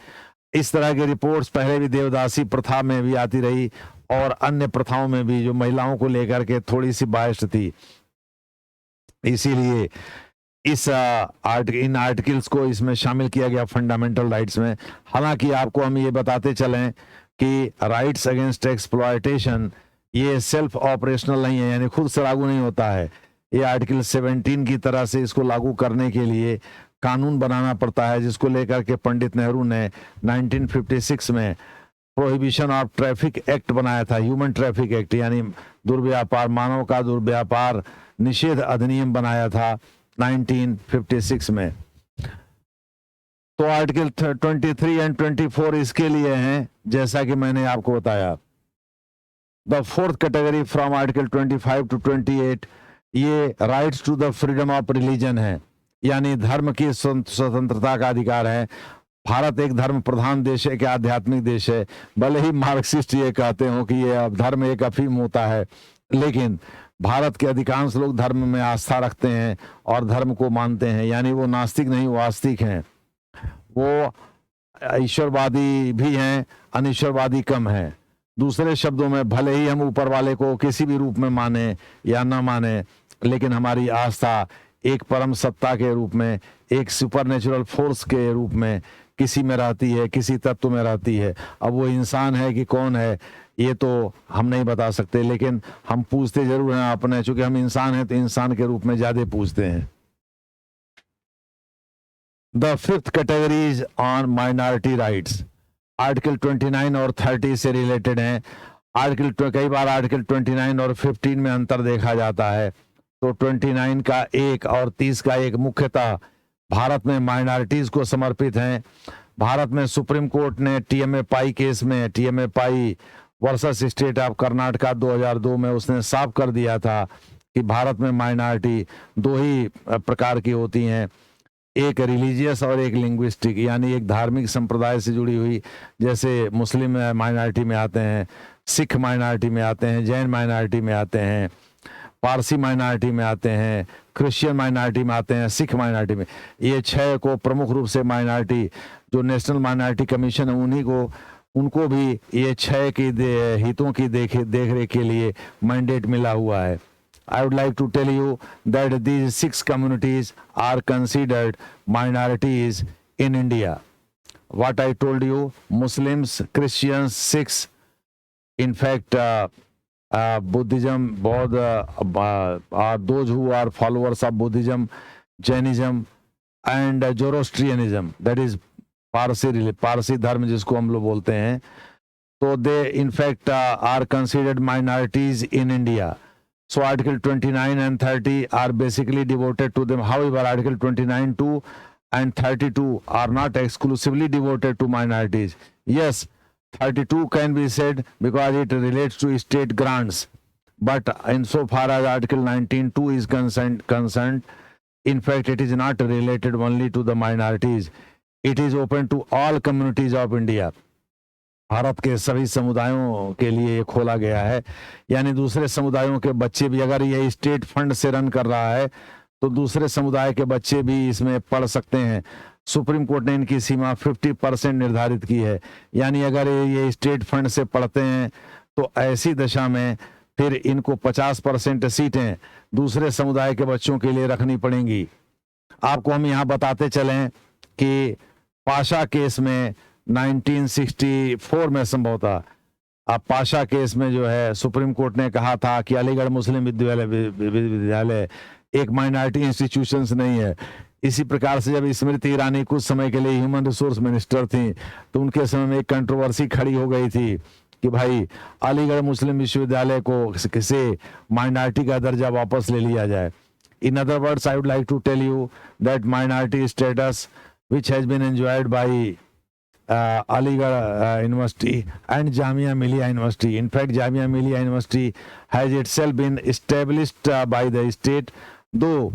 इस तरह की रिपोर्ट्स पहले भी देवदासी प्रथा में भी आती रही और अन्य प्रथाओं में भी जो महिलाओं को लेकर के थोड़ी सी बायस्ड थी। इसीलिए इन आर्टिकल्स को इसमें शामिल किया गया फंडामेंटल राइट्स में। हालांकि आपको हम ये बताते चलें कि राइट्स अगेंस्ट एक्सप्लॉयटेशन ये सेल्फ ऑपरेशनल नहीं है, यानी खुद से लागू नहीं होता है। ये आर्टिकल 17 की तरह से इसको लागू करने के लिए कानून बनाना पड़ता है, जिसको लेकर के पंडित नेहरू ने 1956 में प्रोहिबिशन ऑफ ट्रैफिक एक्ट बनाया था, ह्यूमन ट्रैफिक एक्ट, यानी दुर्व्यापार, मानव का दुर्व्यापार निषेध अधिनियम बनाया था 1956 में। तो आर्टिकल 23 एंड 24 इसके लिए हैं, जैसा कि मैंने आपको बताया। The fourth category from article 25 to 28 ये rights to the freedom of religion है, यानी धर्म की स्वतंत्रता का अधिकार है। भारत एक धर्म प्रधान देश है, एक आध्यात्मिक देश है। भले ही मार्क्सिस्ट ये कहते हो कि ये धर्म एक अफीम होता है, लेकिन भारत के अधिकांश लोग धर्म में आस्था रखते हैं और धर्म को मानते हैं, यानी वो नास्तिक नहीं, वो आस्तिक हैं। वो ईश्वरवादी भी हैं, अनिश्वरवादी कम हैं। दूसरे शब्दों में, भले ही हम ऊपर वाले को किसी भी रूप में माने या न माने, लेकिन हमारी आस्था एक परम सत्ता के रूप में, एक सुपरनेचुरल फोर्स के रूप में किसी में रहती है, किसी तत्व में रहती है। अब वो इंसान है कि कौन है ये तो हम नहीं बता सकते, लेकिन हम पूछते जरूर हैं अपने, चूंकि हम इंसान हैं तो इंसान के रूप में ज्यादा पूछते हैं। The fifth category is on minority rights. Article 29 और 30 से रिलेटेड हैं। कई बार आर्टिकल 29 और 15 में अंतर देखा जाता है। तो 29 का 1 और 30 का 1 मुख्यतः भारत में माइनॉरिटीज को समर्पित हैं। भारत में सुप्रीम कोर्ट ने टीएमए पाई केस में, TMA pi versus state of Karnataka 2002 में उसने साफ कर दिया था कि भारत में माइनॉरिटी 2 ही प्रकार की होती हैं, एक रिलीजियस और एक लिंग्विस्टिक, यानी एक धार्मिक संप्रदाय से जुड़ी हुई, जैसे मुस्लिम माइनॉरिटी में आते हैं, सिख माइनॉरिटी में आते हैं, जैन माइनॉरिटी में आते हैं, पारसी माइनॉरिटी में आते हैं, क्रिश्चियन माइनॉरिटी में आते हैं, सिख माइनॉरिटी में। ये 6 को प्रमुख रूप से माइनॉरिटी, जो नेशनल माइनॉरिटी कमीशन है उनको भी ये 6 की हितों की देख रेख के लिए मैंडेट मिला हुआ है। I would like to tell you that these 6 communities are considered minorities in India. What I told you, Muslims, Christians, Sikhs, in fact, Buddhism, Buddha, are those who are followers of Buddhism, Jainism, and Zoroastrianism, that is Parsi धर्म जिसको हम लोग बोलते हैं, तो they in fact are considered minorities in India. So Article 29 and 30 are basically devoted to them. However, Article 29 2 and 32 are not exclusively devoted to minorities. Yes, 32 can be said because it relates to state grants, but insofar as Article 19(2) is concerned, in fact, it is not related only to the minorities. It is open to all communities of India. Bharat के सभी समुदायों के लिए खोला गया है, यानी दूसरे समुदायों के बच्चे भी, अगर ये स्टेट फंड से रन कर रहा है तो दूसरे समुदाय के बच्चे भी इसमें पढ़ सकते हैं. सुप्रीम कोर्ट ने इनकी सीमा 50% निर्धारित की है, यानी अगर ये स्टेट फंड से पढ़ते हैं तो ऐसी दशा में फिर इनको 50% सीटें दूसरे समुदाय के बच्चों के लिए रखनी पड़ेंगी. आपको हम यहाँ बताते चलें कि पाशा केस में 1964 में संभवतः, अब पाशा केस में जो है सुप्रीम कोर्ट ने कहा था कि अलीगढ़ मुस्लिम विद्यालय एक माइनॉरिटी इंस्टीट्यूशंस नहीं है. इसी प्रकार से जब स्मृति ईरानी कुछ समय के लिए ह्यूमन रिसोर्स मिनिस्टर थी तो उनके समय में एक कंट्रोवर्सी खड़ी हो गई थी कि भाई अलीगढ़ मुस्लिम विश्वविद्यालय को किसी माइनॉरिटी का दर्जा वापस ले लिया जाए. In other words, I would like to tell you that minority status which has been enjoyed by Aligarh University and Jamia Millia University. In fact, Jamia Millia University has itself been established by the state, though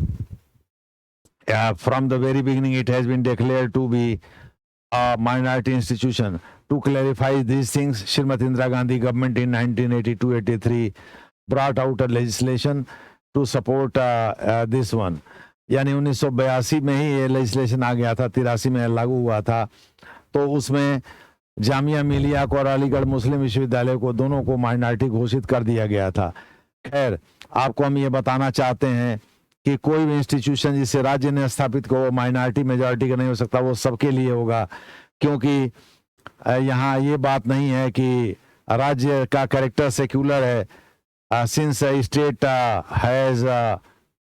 from the very beginning it has been declared to be a minority institution. To clarify these things, Srimati Indira Gandhi government in 1982-83 brought out a legislation to support this one. यानी 1982 में ही ये legislation आ गया था, 83 में लागू हुआ था. तो उसमें जामिया मिलिया को और अलीगढ़ मुस्लिम विश्वविद्यालय को दोनों को माइनॉरिटी घोषित कर दिया गया था. खैर, आपको हम ये बताना चाहते हैं कि कोई भी इंस्टीट्यूशन जिसे राज्य ने स्थापित को वो माइनॉरिटी मेजॉरिटी का नहीं हो सकता, वो सबके लिए होगा. क्योंकि यहाँ ये बात नहीं है कि राज्य का कैरेक्टर सेक्युलर है. Since state has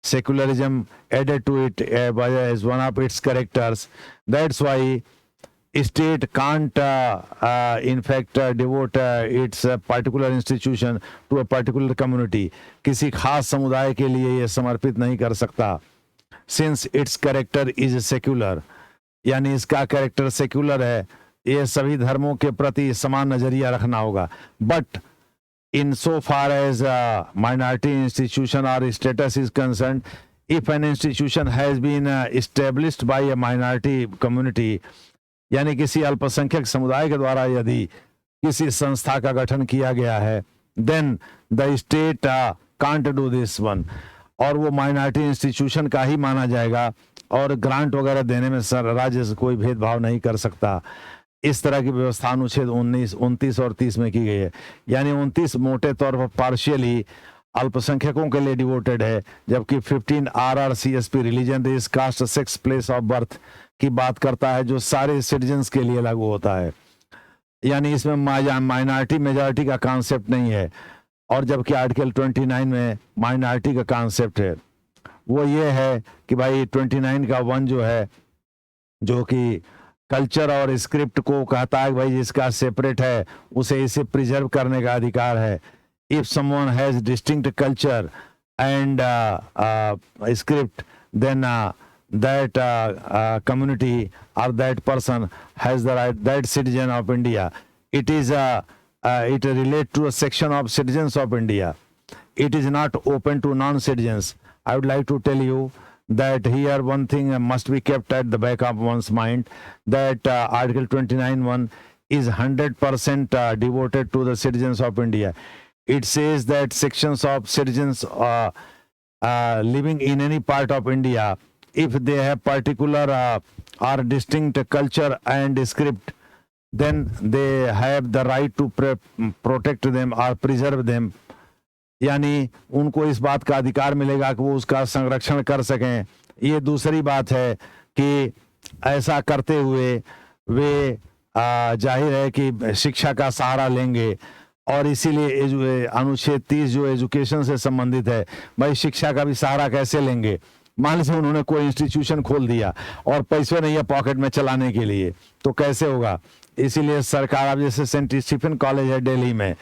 secularism added to it as one of its characters, that's why state can't in fact devote its particular institution to a particular community. किसी खास समुदाय के लिए ये समर्पित नहीं कर सकता. Since its character is secular, यानी इसका कैरेक्टर सेक्युलर है, ये सभी धर्मों के प्रति समान नजरिया रखना होगा. But in so far as minority institution or status is concerned, if an institution has been established by a minority community, यानी किसी अल्पसंख्यक समुदाय के द्वारा यदि किसी संस्था का गठन किया गया है, then the state can't do this one, और वो माइनॉरिटी इंस्टीट्यूशन का ही माना जाएगा और ग्रांट वगैरह देने में राज्य से कोई भेदभाव नहीं कर सकता. इस तरह की व्यवस्था अनुच्छेद 29 और 30 में की गई है. यानी 29 मोटे तौर पर पार्शियली अल्पसंख्यकों के लिए डिवोटेड है, जबकि 15 RRCSP religion, race, caste, sex, place of birth की बात करता है, जो सारे सिटीजन्स के लिए लागू होता है. यानी इसमें माइनॉरिटी मेजॉरिटी का कॉन्सेप्ट नहीं है. और जबकि आर्टिकल 29 में माइनॉरिटी का कॉन्सेप्ट है. वो ये है कि भाई 29 का 1 जो है, जो कि कल्चर और स्क्रिप्ट को कहता है भाई जिसका सेपरेट है उसे इसे प्रिजर्व करने का अधिकार है. If someone has distinct culture and script, then that community or that person has the right, that citizen of India. It is it relates to a section of citizens of India. It is not open to non-citizens. I would like to tell you that here one thing must be kept at the back of one's mind, that Article 29(1) is 100% devoted to the citizens of India. It says that sections of citizens living in any part of India, if they have particular or distinct culture and script, then they have the right to protect them or preserve them यानी उनको इस बात का अधिकार मिलेगा कि वो उसका संरक्षण कर सकें। ये दूसरी बात है कि ऐसा करते हुए वे जाहिर है कि शिक्षा का सहारा लेंगे, और इसीलिए अनुच्छेद 30 जो एजुकेशन से संबंधित है, भाई शिक्षा का भी सहारा कैसे लेंगे। मान लीजिए उन्होंने कोई इंस्टीट्यूशन खोल दिया और पैसे नहीं है पॉकेट में चलाने के लिए, तो कैसे होगा। इसीलिए सरकार, अब जैसे सेंट स्टीफन कॉलेज है दिल्ली में,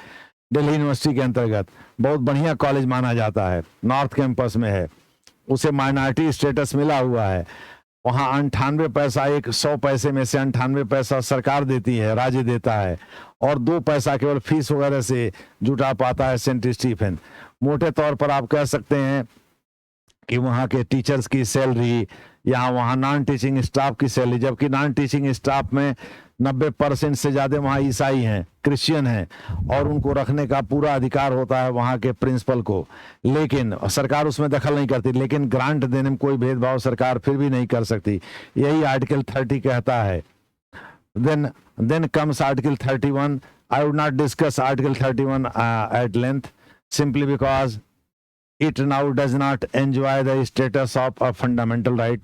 दिल्ली यूनिवर्सिटी के अंतर्गत, बहुत बढ़िया कॉलेज माना जाता है, नॉर्थ कैंपस में है, उसे माइनॉरिटी स्टेटस मिला हुआ है। वहाँ 98 पैसा, 100 पैसे में से 98 पैसा सरकार देती है, राज्य देता है, और 2 पैसा केवल फीस वगैरह से जुटा पाता है सेंट स्टीफन। मोटे तौर पर आप कह सकते हैं कि वहाँ के टीचर्स की सैलरी या वहाँ नॉन टीचिंग स्टाफ की सैलरी, जबकि नॉन टीचिंग स्टाफ में 90% से ज़्यादा वहाँ ईसाई हैं, क्रिश्चियन हैं, और उनको रखने का पूरा अधिकार होता है वहाँ के प्रिंसिपल को, लेकिन सरकार उसमें दखल नहीं करती। लेकिन ग्रांट देने में कोई भेदभाव सरकार फिर भी नहीं कर सकती, यही आर्टिकल 30 कहता है। Then comes Article 31. I would not discuss Article 31 at length, simply because it now does not enjoy the status of a fundamental right.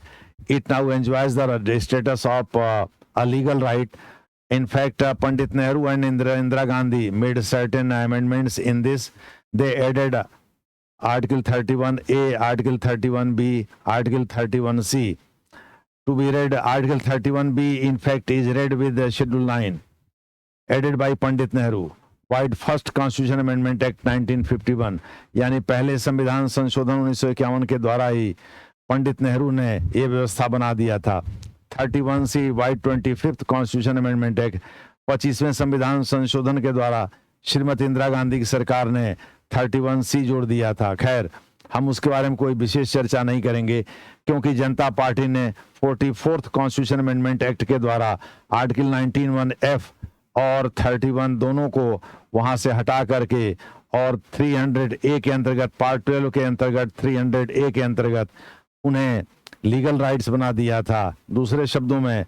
It now enjoys the status of a legal right. In fact, Pandit Nehru and Indira Gandhi made certain amendments in this. They added Article 31A, Article 31B, Article 31C. To be read, Article 31B, in fact, is read with Schedule 9, added by Pandit Nehru. White First Constitution Amendment Act 1951, यानी पहले संविधान संशोधन 1951 के द्वारा ही पंडित नेहरू ने ये व्यवस्था बना दिया था। 31C vide 25th constitution amendment act, 25वें संविधान संशोधन के द्वारा श्रीमती इंदिरा गांधी की सरकार ने 31C जोड़ दिया था। खैर, हम उसके बारे में कोई विशेष चर्चा नहीं करेंगे, क्योंकि जनता पार्टी ने 44th कॉन्स्टिट्यूशन अमेंडमेंट एक्ट के द्वारा आर्टिकल 19(1)(f) और 31 दोनों को वहां से हटा करके और 300A के अंतर्गत, पार्ट 12 के अंतर्गत 300A के अंतर्गत उन्हें लीगल राइट्स बना दिया था। दूसरे शब्दों में,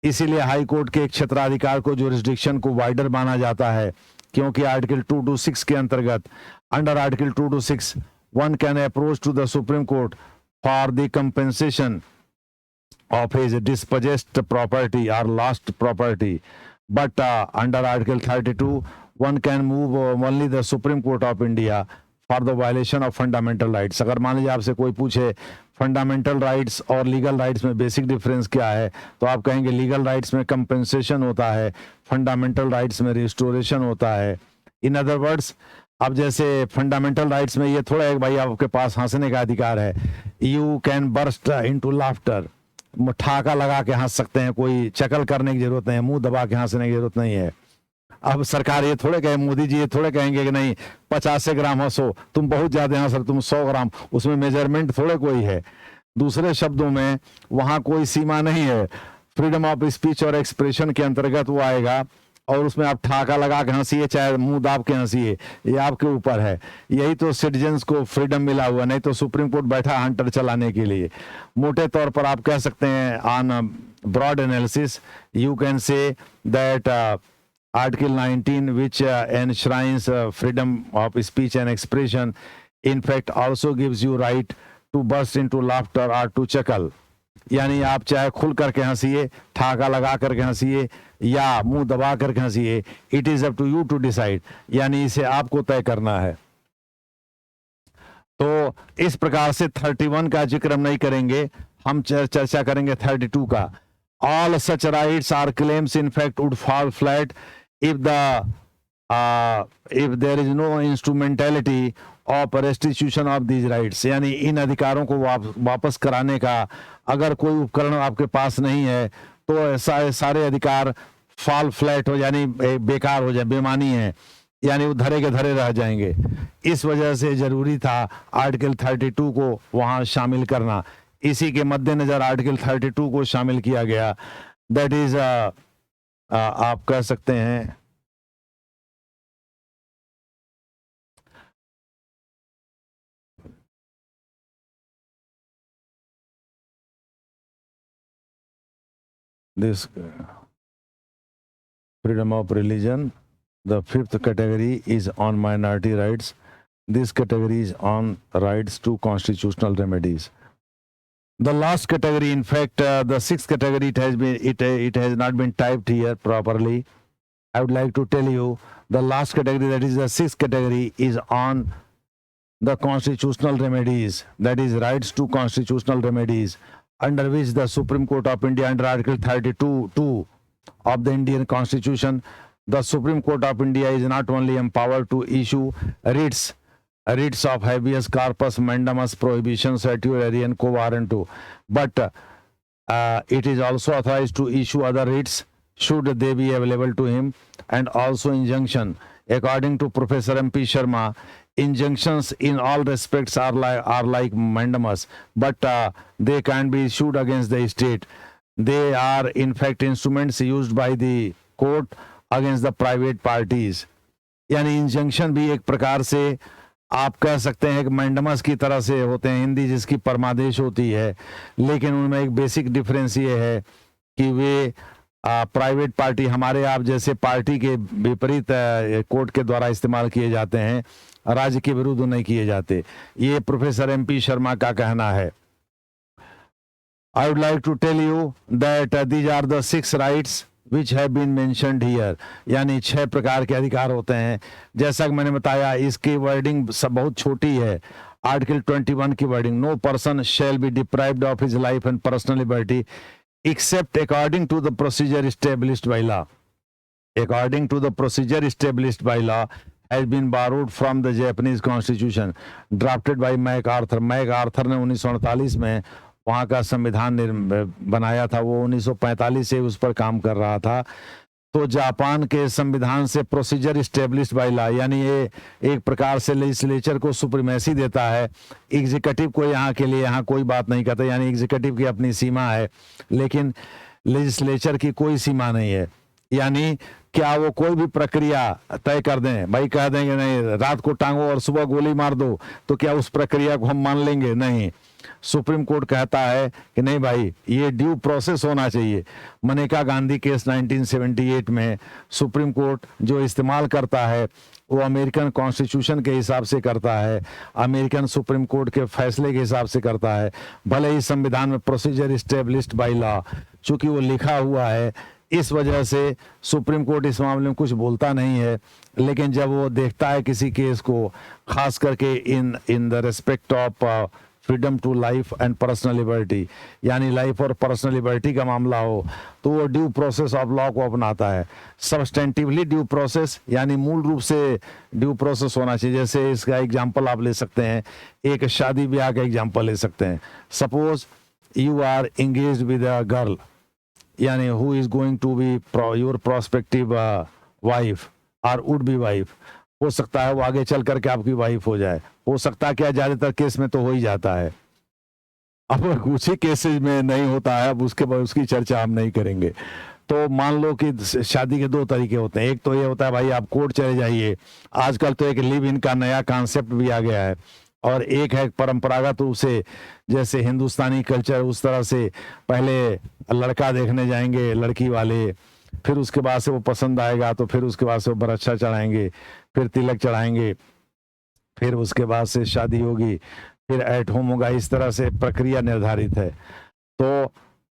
इसीलिए हाई कोर्ट के क्षेत्राधिकार को, जुरिस्डिक्शन को वाइडर माना जाता है, क्योंकि आर्टिकल 226 के अंतर्गत, under article 226 one can approach to the Supreme Court for the compensation of his dispossessed property or lost property. But under Article 32, one can move only the Supreme Court of India for the violation of fundamental rights. अगर मान लीजिए आपसे कोई पूछे fundamental rights और legal rights में basic difference क्या है, तो आप कहेंगे लीगल राइट्स में कंपेंसेशन होता है, फंडामेंटल राइट्स में रिस्टोरेशन होता है। इन अदर वर्ड्स, अब जैसे फंडामेंटल राइट्स में ये थोड़ा एक, भाई आपके पास हंसने का अधिकार है, you can burst into laughter, ठहाका लगा के हंस सकते हैं, कोई चकल करने की जरूरत नहीं है, मुंह दबा के हंसने की जरूरत नहीं है। अब सरकार ये थोड़े कहे, मोदी जी ये थोड़े कहेंगे कि नहीं 50 ग्राम हंसो, तुम बहुत ज्यादा हंस रहे, तुम 100 ग्राम, उसमें मेजरमेंट थोड़े कोई है। दूसरे शब्दों में, वहां कोई सीमा नहीं है, फ्रीडम ऑफ स्पीच और एक्सप्रेशन के अंतर्गत वो आएगा, और उसमें आप ठहाका लगा के हंसिए चाहे मुंह दाब के हंसिए, ये आपके ऊपर है। यही तो सिटीजन्स को फ्रीडम मिला हुआ, नहीं तो सुप्रीम कोर्ट बैठा हंटर चलाने के लिए। मोटे तौर पर आप कह सकते हैं, on broad analysis you can say that article 19 which enshrines freedom of speech and expression in fact also gives you right to burst into laughter or to chuckle. यानी आप चाहे खुल करके हंसिए, ठहाका लगा करके हंसिए, या मुंह दबा करके हंसिए, it is up to you to decide, यानी इसे आपको तय करना है। तो इस प्रकार से 31 का जिक्र हम नहीं करेंगे, हम चर्चा करेंगे 32 का। All such rights are claims in fact would fall flat if there is no instrumentality of restitution of these rights, यानी इन अधिकारों को वापस कराने का अगर कोई उपकरण आपके पास नहीं है, तो ऐसा सारे अधिकार फॉल फ्लैट हो, यानी बेकार हो जाए, बेमानी है, यानी वो धरे के धरे रह जाएंगे। इस वजह से जरूरी था आर्टिकल 32 को वहां शामिल करना। इसी के मद्देनजर आर्टिकल 32 को शामिल किया गया। दैट इज आप कह सकते हैं this freedom of religion. The 5th category is on minority rights. these categories on rights to constitutional remedies. The last category, in fact, the sixth category, it has not been typed here properly. I would like to tell you the last category, that is the sixth category, is on the constitutional remedies, that is rights to constitutional remedies, under which the Supreme Court of India, under Article 32(2) of the Indian Constitution, the Supreme Court of India is not only empowered to issue writs of habeas corpus, mandamus, prohibition, certiorari, and quo warranto, but it is also authorized to issue other writs should they be available to him, and also injunction. According to Professor M.P. Sharma, injunctions in all respects are like mandamus, but they can be issued against the state. They are in fact instruments used by the court against the private parties. यानी injunction भी एक प्रकार से आप कह सकते हैं कि मैंडमस की तरह से होते हैं, हिंदी जिसकी परमादेश होती है, लेकिन उनमें एक बेसिक डिफरेंस ये है कि वे प्राइवेट पार्टी, हमारे आप जैसे पार्टी के विपरीत कोर्ट के द्वारा इस्तेमाल किए जाते हैं, राज्य के विरुद्ध नहीं किए जाते. ये प्रोफेसर एमपी शर्मा का कहना है. I would like to tell you that these are the 6 rights which have been mentioned here. यानी 6 प्रकार के अधिकार होते हैं. जैसा कि मैंने बताया, इसकी वर्डिंग सब बहुत छोटी है. आर्टिकल 21 की wording, no person shall be deprived of his life and personal liberty except according to the procedure established by law. According to the procedure established by law has been borrowed from the Japanese constitution drafted by MacArthur. MacArthur ने 1948 में वहाँ का संविधान बनाया था. वो 1945 से उस पर काम कर रहा था. तो जापान के संविधान से प्रोसीजर इस्टेब्लिश्ड बाय लॉ, यानी ये एक प्रकार से लेजिस्लेचर को सुप्रीमेसी देता है. एग्जीक्यूटिव को यहाँ के लिए यहाँ कोई बात नहीं करता. यानी एग्जीक्यूटिव की अपनी सीमा है, लेकिन लेजिस्लेचर की कोई सीमा नहीं है. यानी क्या वो कोई भी प्रक्रिया तय कर दें, भाई कह देंगे नहीं रात को टांगो और सुबह गोली मार दो, तो क्या उस प्रक्रिया को हम मान लेंगे? नहीं. सुप्रीम कोर्ट कहता है कि नहीं भाई, ये ड्यू प्रोसेस होना चाहिए. मनेका गांधी केस 1978 में सुप्रीम कोर्ट जो इस्तेमाल करता है वो अमेरिकन कॉन्स्टिट्यूशन के हिसाब से करता है, अमेरिकन सुप्रीम कोर्ट के फैसले के हिसाब से करता है. भले ही संविधान में प्रोसीजर इस्टेब्लिश्ड बाय लॉ, चूंकि वो लिखा हुआ है, इस वजह से सुप्रीम कोर्ट इस मामले में कुछ बोलता नहीं है. लेकिन जब वो देखता है किसी केस को, खास करके in the respect of freedom to life and personal liberty, यानी लाइफ और पर्सनल लिबर्टी का मामला हो, तो वो ड्यू प्रोसेस ऑफ लॉ को अपनाता है. सब्सटेंटिवली ड्यू प्रोसेस, यानी मूल रूप से ड्यू प्रोसेस होना चाहिए. जैसे इसका एग्जांपल आप ले सकते हैं, एक शादी ब्याह का एग्जांपल ले सकते हैं. Suppose you are engaged with a girl, यानी who is going to be your prospective wife और वुड बी वाइफ. हो सकता है वो आगे चल करके आपकी वाइफ हो जाए, हो सकता है, क्या ज्यादातर केस में तो हो ही जाता है. अब कुछ ही केसेस में नहीं होता है, अब उसकी चर्चा हम नहीं करेंगे. तो मान लो कि शादी के 2 तरीके होते हैं. एक तो ये होता है भाई आप कोर्ट चले जाइए, आजकल तो एक लिव इन का नया कॉन्सेप्ट भी आ गया है. और एक है परंपरागत रूप से, जैसे हिंदुस्तानी कल्चर, उस तरह से पहले लड़का देखने जाएंगे लड़की वाले, फिर उसके बाद से वो पसंद आएगा तो फिर उसके बाद से वो बरच्छा चढ़ाएंगे, फिर तिलक चढ़ाएंगे, फिर उसके बाद से शादी होगी, फिर एट होम होगा. इस तरह से प्रक्रिया निर्धारित है. तो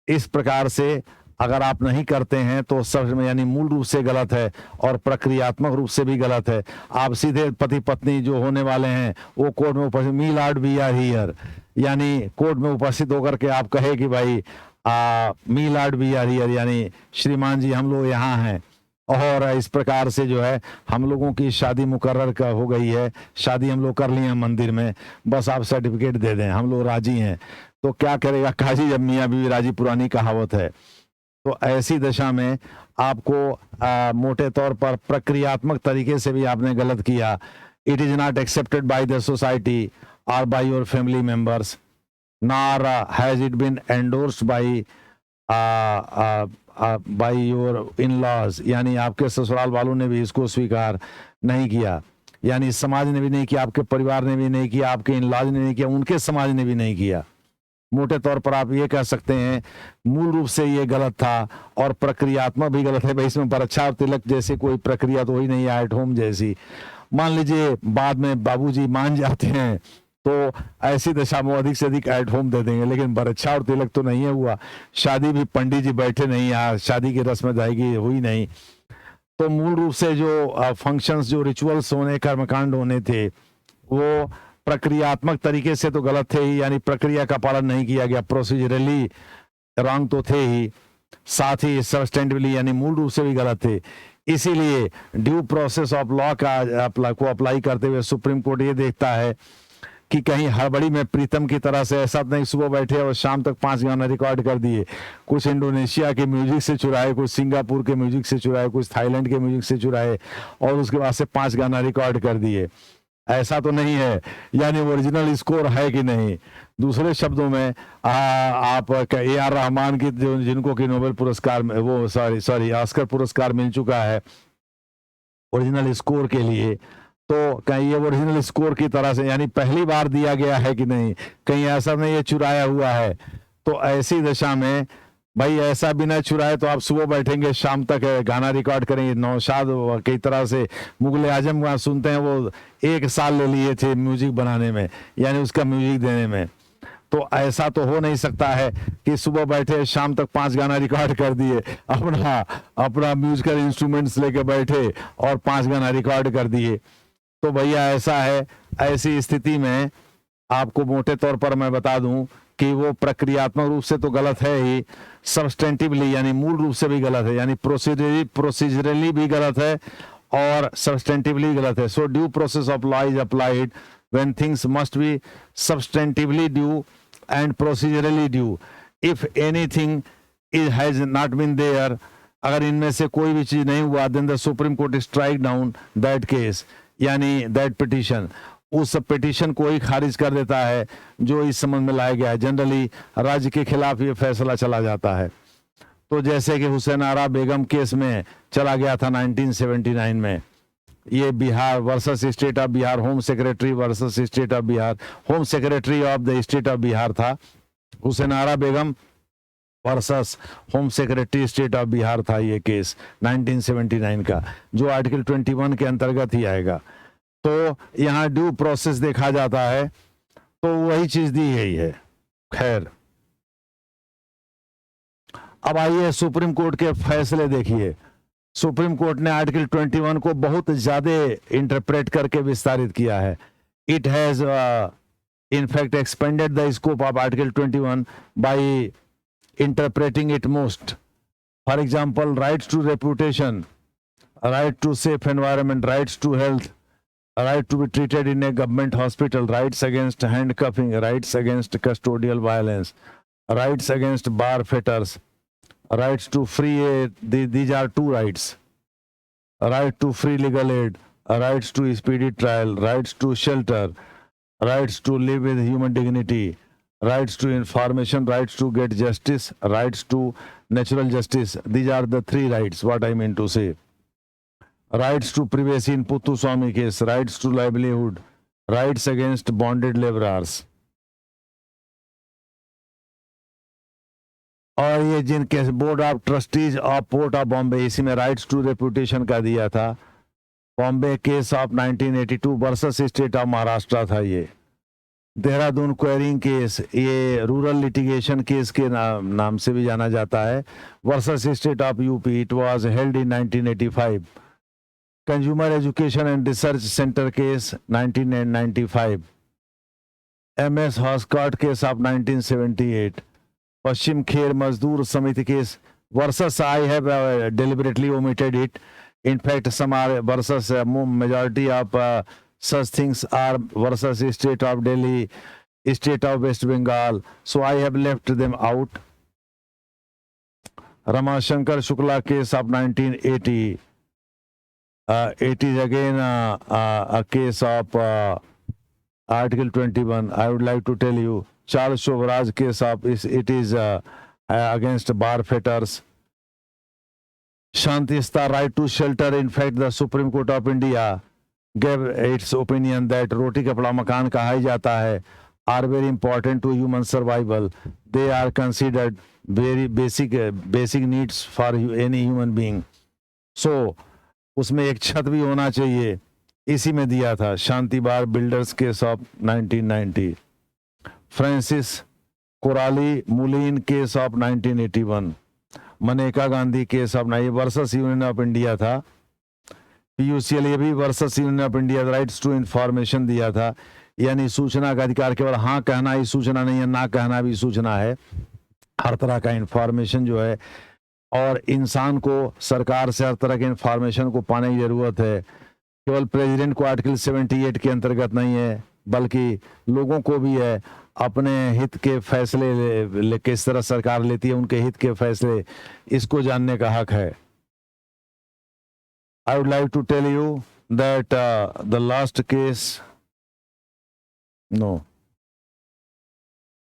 इस प्रकार से अगर आप नहीं करते हैं तो सब यानी मूल रूप से गलत है और प्रक्रियात्मक रूप से भी गलत है. आप सीधे पति पत्नी जो होने वाले हैं वो कोर्ट में उपस्थित, मी लॉर्ड वी आर हियर, यानी कोर्ट में उपस्थित होकर के आप कहे कि भाई मी लॉर्ड वी आर हियर, यानी श्रीमान जी हम लोग यहाँ हैं, और इस प्रकार से जो है हम लोगों की शादी मुकर्रर का हो गई है, शादी हम लोग कर लिए हैं मंदिर में, बस आप सर्टिफिकेट दे दें, हम लोग राजी हैं. तो क्या करेगा काजी जब मियाँ बीवी राजी, पुरानी कहावत है. तो ऐसी दशा में आपको मोटे तौर पर प्रक्रियात्मक तरीके से भी आपने गलत किया. It is not accepted by the society और by your family members, nor has it been endorsed by your in laws, यानी आपके ससुराल वालों ने भी इसको स्वीकार नहीं किया, यानी समाज ने भी नहीं किया, आपके परिवार ने भी नहीं किया, आपके इन लॉज ने नहीं किया, उनके समाज ने भी नहीं किया. मोटे तौर पर आप ये कह सकते हैं मूल रूप से ये गलत था और प्रक्रियात्मक भी गलत है. भाई इसमें बरच्छा और तिलक जैसे कोई प्रक्रिया तो ही नहीं है, एट होम जैसी. मान लीजिए बाद में बाबूजी मान जाते हैं तो ऐसी दशा में अधिक से अधिक एट होम दे देंगे, लेकिन बरच्छा और तिलक तो नहीं है हुआ, शादी भी पंडित जी बैठे नहीं, यहाँ शादी की रस्म अदायगी हुई नहीं। तो मूल रूप से जो फंक्शंस, जो रिचुअल्स होने, कर्मकांड होने थे, वो प्रक्रियात्मक तरीके से तो गलत थे ही, यानी प्रक्रिया का पालन नहीं किया गया, प्रोसीजरली रॉन्ग तो थे ही, साथ ही सब्सटेंटिवली यानी मूल रूप से भी गलत थे। इसीलिए ड्यू प्रोसेस ऑफ लॉ को अप्लाई करते हुए सुप्रीम कोर्ट ये देखता है कि कहीं हड़बड़ी में प्रीतम की तरह से ऐसा नहीं सुबह बैठे और शाम तक 5 गाना रिकॉर्ड कर दिए, कुछ इंडोनेशिया के म्यूजिक से चुराए, कुछ सिंगापुर के म्यूजिक से चुराए, कुछ थाईलैंड के म्यूजिक से चुराए और उसके बाद से 5 गाना रिकॉर्ड कर दिए। ऐसा तो नहीं है, यानी ओरिजिनल स्कोर है कि नहीं। दूसरे शब्दों में आप AR रहमान की जिनको कि नोबेल पुरस्कार, वो सॉरी ऑस्कर पुरस्कार मिल चुका है ओरिजिनल स्कोर के लिए, तो कहीं ये ओरिजिनल स्कोर की तरह से यानी पहली बार दिया गया है कि नहीं, कहीं ऐसा नहीं ये चुराया हुआ है। तो ऐसी दशा में भाई ऐसा बिना चुराए तो आप सुबह बैठेंगे शाम तक गाना रिकॉर्ड करेंगे। नौशाद कई तरह से मुगल आजम वहाँ सुनते हैं, वो 1 साल ले लिए थे म्यूजिक बनाने में, यानी उसका म्यूजिक देने में। तो ऐसा तो हो नहीं सकता है कि सुबह बैठे शाम तक 5 गाना रिकॉर्ड कर दिए, अपना म्यूजिकल इंस्ट्रूमेंट्स लेके बैठे और 5 गाना रिकॉर्ड कर दिए। तो भैया ऐसा है, ऐसी स्थिति में आपको मोटे तौर पर मैं बता दूं कि वो प्रक्रियात्मक रूप से तो गलत है ही, सब्सटेंटिवली यानी मूल रूप से भी गलत है, यानी प्रोसीजरली भी गलत है और सब्सटेंटिवली गलत है। So due process of law is applied when things must be substantively due and procedurally due. If anything has not been there, अगर इनमें से कोई भी चीज नहीं हुआ, then the supreme court strike down that case, यानी दैट पिटीशन, उस पिटीशन को ही खारिज कर देता है जो इस संबंध में लाया गया है। जनरली राज्य के खिलाफ ये फैसला चला जाता है। तो जैसे कि हुसैन आरा बेगम केस में चला गया था 1979 में, ये Bihar versus state of Bihar, home secretary versus state of Bihar, home secretary of the state of Bihar था, Hussain Ara Begum versus home secretary state of Bihar था ये केस 1979 का, जो आर्टिकल 21 के अंतर्गत ही आएगा। तो यहाँ ड्यू प्रोसेस देखा जाता है तो वही चीज दी गई है। खैर, अब आइए सुप्रीम कोर्ट के फैसले देखिए। सुप्रीम कोर्ट ने आर्टिकल 21 को बहुत ज्यादा इंटरप्रेट करके विस्तारित किया है। It has in fact expanded the scope of Article 21 by interpreting it most. For example, rights to reputation, right to safe environment, rights to health, right to be treated in a government hospital, rights against handcuffing, rights against custodial violence, rights against bar fetters, rights to free aid, these are 2 rights, right to free legal aid, rights to speedy trial, rights to shelter, rights to live with human dignity, rights to information, rights to get justice, rights to natural justice. These are the 3 rights, what I mean to say. Rights to privacy in Puttu Swami case, rights to livelihood, rights against bonded laborers. और ये जिनके board of trustees of port of Bombay, इसी में rights to reputation का दिया था। Bombay case of 1982 versus state of Maharashtra था ये। देहरादून क्वेरिंग केस, ये रूरल लिटिगेशन केस के नाम से भी जाना जाता है, versus state of UP. It was held in 1985। Consumer education and research centre case 1995। MS Hoskot case of 1978। Paschim Kher Mazdoor Samiti case versus, I have deliberately omitted it. In fact, some are versus majority of such things are versus state of Delhi, state of West Bengal. So I have left them out. Ramashankar Shukla case of 1980. It is again a case of Article 21. I would like to tell you. Charles Shovraj case of it is against bar fetters. Shantista right to shelter. In fact, the Supreme Court of India gave its opinion that roti kapda makan kaha jata hai are very important to human survival. They are considered very basic needs for any human being. So उसमें एक छत भी होना चाहिए, इसी में दिया था, शांति बार builders case of 1990, Francis Coralie Mullin case of 1981, Maneka Gandhi case of versus union of India था, पीयूसीएल ये भी versus union of India, rights to information दिया था, यानी सूचना का अधिकार, केवल हाँ कहना ही सूचना नहीं है, ना कहना भी सूचना है, हर तरह का इंफॉर्मेशन जो है, और इंसान को सरकार से हर तरह के इंफॉर्मेशन को पाने की जरूरत है। केवल प्रेसिडेंट को आर्टिकल 78 के अंतर्गत नहीं है, बल्कि लोगों को भी है, अपने हित के फैसले किस तरह सरकार लेती है, उनके हित के फैसले, इसको जानने का हक है। I would like to tell you that the last case, no,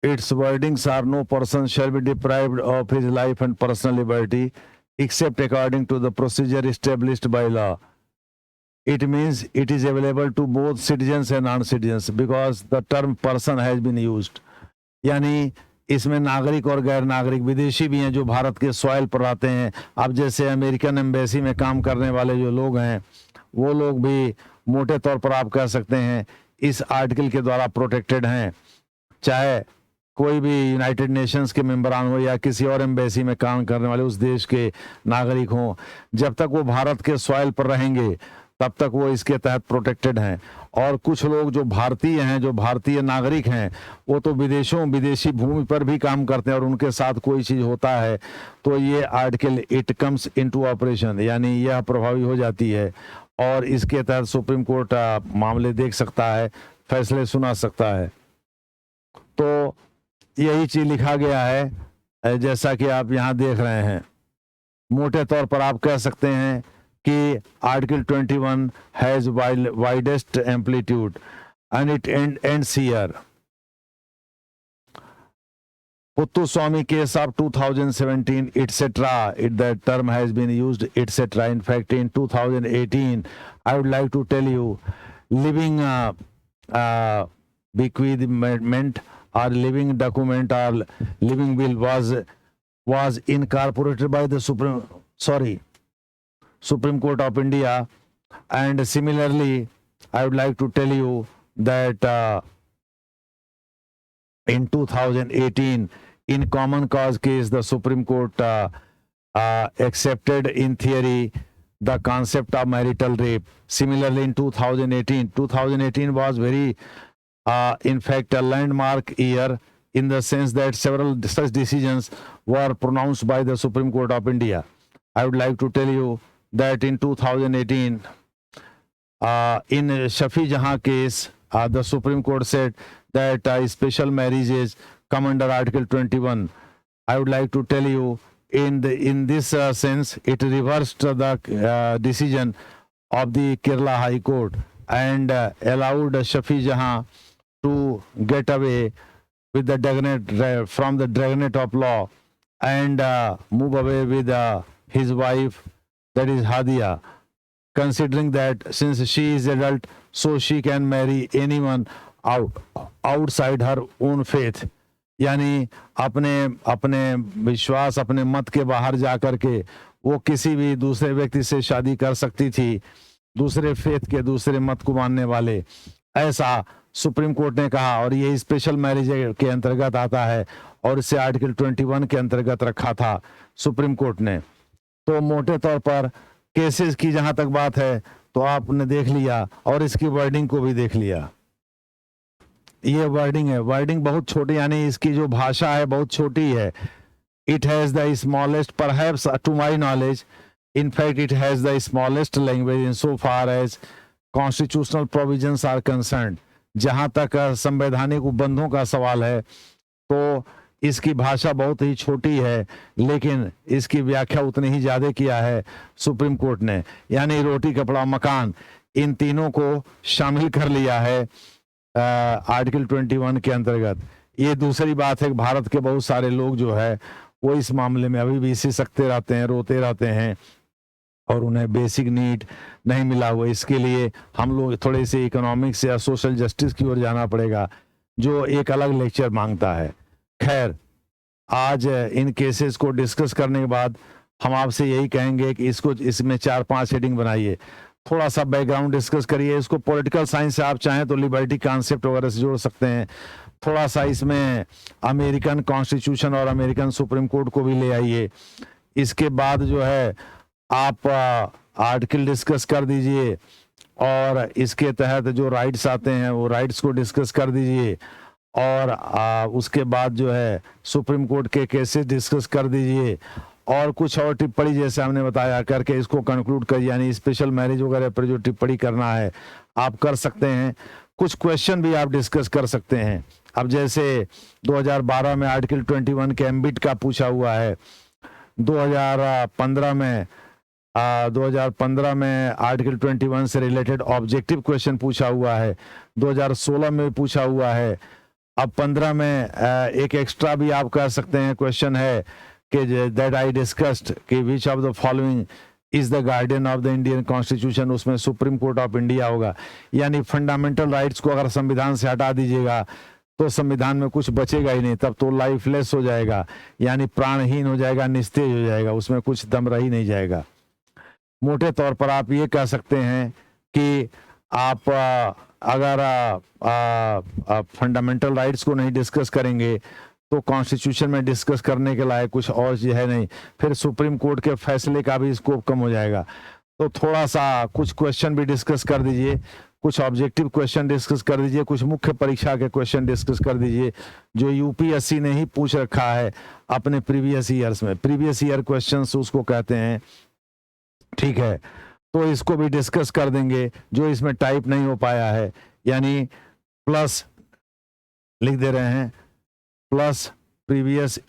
its wordings are no person shall be deprived of his life and personal liberty except according to the procedure established by law. It means it is available to both citizens and non-citizens because the term person has been used. यानी इसमें नागरिक और गैर नागरिक विदेशी भी हैं जो भारत के सॉइल पर आते हैं। अब जैसे अमेरिकन एम्बेसी में काम करने वाले जो लोग हैं, वो लोग भी मोटे तौर पर आप कह सकते हैं इस आर्टिकल के द्वारा प्रोटेक्टेड हैं, चाहे कोई भी यूनाइटेड नेशंस के मेंबरान हो या किसी और एम्बेसी में काम करने वाले उस देश के नागरिक हों, जब तक वो भारत के सॉइल पर रहेंगे तब तक वो इसके तहत प्रोटेक्टेड हैं। और कुछ लोग जो भारतीय हैं, जो भारतीय नागरिक हैं, वो तो विदेशी भूमि पर भी काम करते हैं और उनके साथ कोई चीज़ होता है तो ये article it comes into operation, यानी यह प्रभावी हो जाती है और इसके तहत सुप्रीम कोर्ट मामले देख सकता है, फैसले सुना सकता है। तो यही चीज़ लिखा गया है जैसा कि आप यहाँ देख रहे हैं। मोटे तौर पर आप कह सकते हैं कि article 21 has widest amplitude and it ends here. Puttuswamy case of 2017, etc. That term has been used, etc. In fact, in 2018, I would like to tell you, living bequeathment or living document or living will was incorporated by the Supreme Court of India. And similarly, I would like to tell you that in 2018, in common cause case, the Supreme Court accepted in theory the concept of marital rape. Similarly, in 2018 was very, in fact, a landmark year in the sense that several such decisions were pronounced by the Supreme Court of India. I would like to tell you that in 2018, in Shafi Jahan case, the Supreme Court said that special marriages come under Article 21. I would like to tell you, in this sense, it reversed the decision of the Kerala High Court and allowed Shafi Jahan to get away with the from the dragnet of law and move away with his wife, that is Hadia, considering that since she is adult, so she can marry anyone outside her own faith. यानी अपने विश्वास, अपने मत के बाहर जाकर के वो किसी भी दूसरे व्यक्ति से शादी कर सकती थी, दूसरे फेथ के, दूसरे मत को मानने वाले, ऐसा सुप्रीम कोर्ट ने कहा। और ये स्पेशल मैरिज के अंतर्गत आता है और इसे आर्टिकल 21 के अंतर्गत रखा था सुप्रीम कोर्ट ने। तो मोटे तौर पर केसेस की जहां तक बात है तो आपने देख लिया और इसकी वर्डिंग को भी देख लिया। ये वर्डिंग है, वर्डिंग बहुत छोटी, यानी इसकी जो भाषा है बहुत छोटी है। It has the smallest, perhaps to my knowledge, in fact it has the smallest language in so far as constitutional provisions are concerned. जहां तक संवैधानिक उपबंधों का सवाल है तो इसकी भाषा बहुत ही छोटी है, लेकिन इसकी व्याख्या उतनी ही ज्यादा किया है सुप्रीम कोर्ट ने। यानी रोटी कपड़ा मकान, इन तीनों को शामिल कर लिया है आर्टिकल 21 के अंतर्गत। ये दूसरी बात है कि भारत के बहुत सारे लोग जो है वो इस मामले में अभी भी सिसकते रहते हैं, रोते रहते हैं और उन्हें बेसिक नीड नहीं मिला हुआ। इसके लिए हम लोग थोड़े से इकोनॉमिक्स या सोशल जस्टिस की ओर जाना पड़ेगा, जो एक अलग लेक्चर मांगता है। खैर, आज इन केसेस को डिस्कस करने के बाद हम आपसे यही कहेंगे कि इसमें 4-5 हेडिंग बनाइए। थोड़ा सा बैकग्राउंड डिस्कस करिए। इसको पॉलिटिकल साइंस से आप चाहें तो लिबर्टी कॉन्सेप्ट वगैरह से जोड़ सकते हैं। थोड़ा सा इसमें अमेरिकन कॉन्स्टिट्यूशन और अमेरिकन सुप्रीम कोर्ट को भी ले आइए। इसके बाद जो है आप आर्टिकल डिस्कस कर दीजिए, और इसके तहत जो राइट्स आते हैं वो राइट्स को डिस्कस कर दीजिए, और उसके बाद जो है सुप्रीम कोर्ट के केसेस डिस्कस कर दीजिए, और कुछ और टिप्पणी जैसे हमने बताया करके इसको कंक्लूड कर, यानी स्पेशल मैरिज वगैरह पर जो टिप्पणी करना है आप कर सकते हैं। कुछ क्वेश्चन भी आप डिस्कस कर सकते हैं। अब जैसे 2012 में आर्टिकल 21 के एम्बिट का पूछा हुआ है, 2015 में आर्टिकल 21 से रिलेटेड ऑब्जेक्टिव क्वेश्चन पूछा हुआ है, 2016 में पूछा हुआ है। अब 15 में एक एक्स्ट्रा भी आप कह सकते हैं क्वेश्चन है कि दैट आई डिस्कस्ड कि which of the following is the guardian of the Indian constitution, उसमें सुप्रीम कोर्ट ऑफ इंडिया होगा। यानी फंडामेंटल राइट्स को अगर संविधान से हटा दीजिएगा तो संविधान में कुछ बचेगा ही नहीं, तब तो लाइफलेस हो जाएगा, यानी प्राणहीन हो जाएगा, निस्तेज हो जाएगा, उसमें कुछ दम रह ही नहीं जाएगा। मोटे तौर पर आप ये कह सकते हैं कि आप अगर फंडामेंटल राइट्स को नहीं डिस्कस करेंगे तो कॉन्स्टिट्यूशन में डिस्कस करने के लायक कुछ और चीज है नहीं, फिर सुप्रीम कोर्ट के फैसले का भी स्कोप कम हो जाएगा। तो थोड़ा सा कुछ क्वेश्चन भी डिस्कस कर दीजिए, कुछ ऑब्जेक्टिव क्वेश्चन डिस्कस कर दीजिए, कुछ मुख्य परीक्षा के क्वेश्चन डिस्कस कर दीजिए जो यूपीएससी ने ही पूछ रखा है अपने प्रीवियस ईयर्स में। प्रीवियस ईयर क्वेश्चंस उसको कहते हैं, ठीक है। तो इसको भी डिस्कस कर देंगे जो इसमें टाइप नहीं हो पाया है, यानी प्लस लिख दे रहे हैं, प्लस प्रीवियस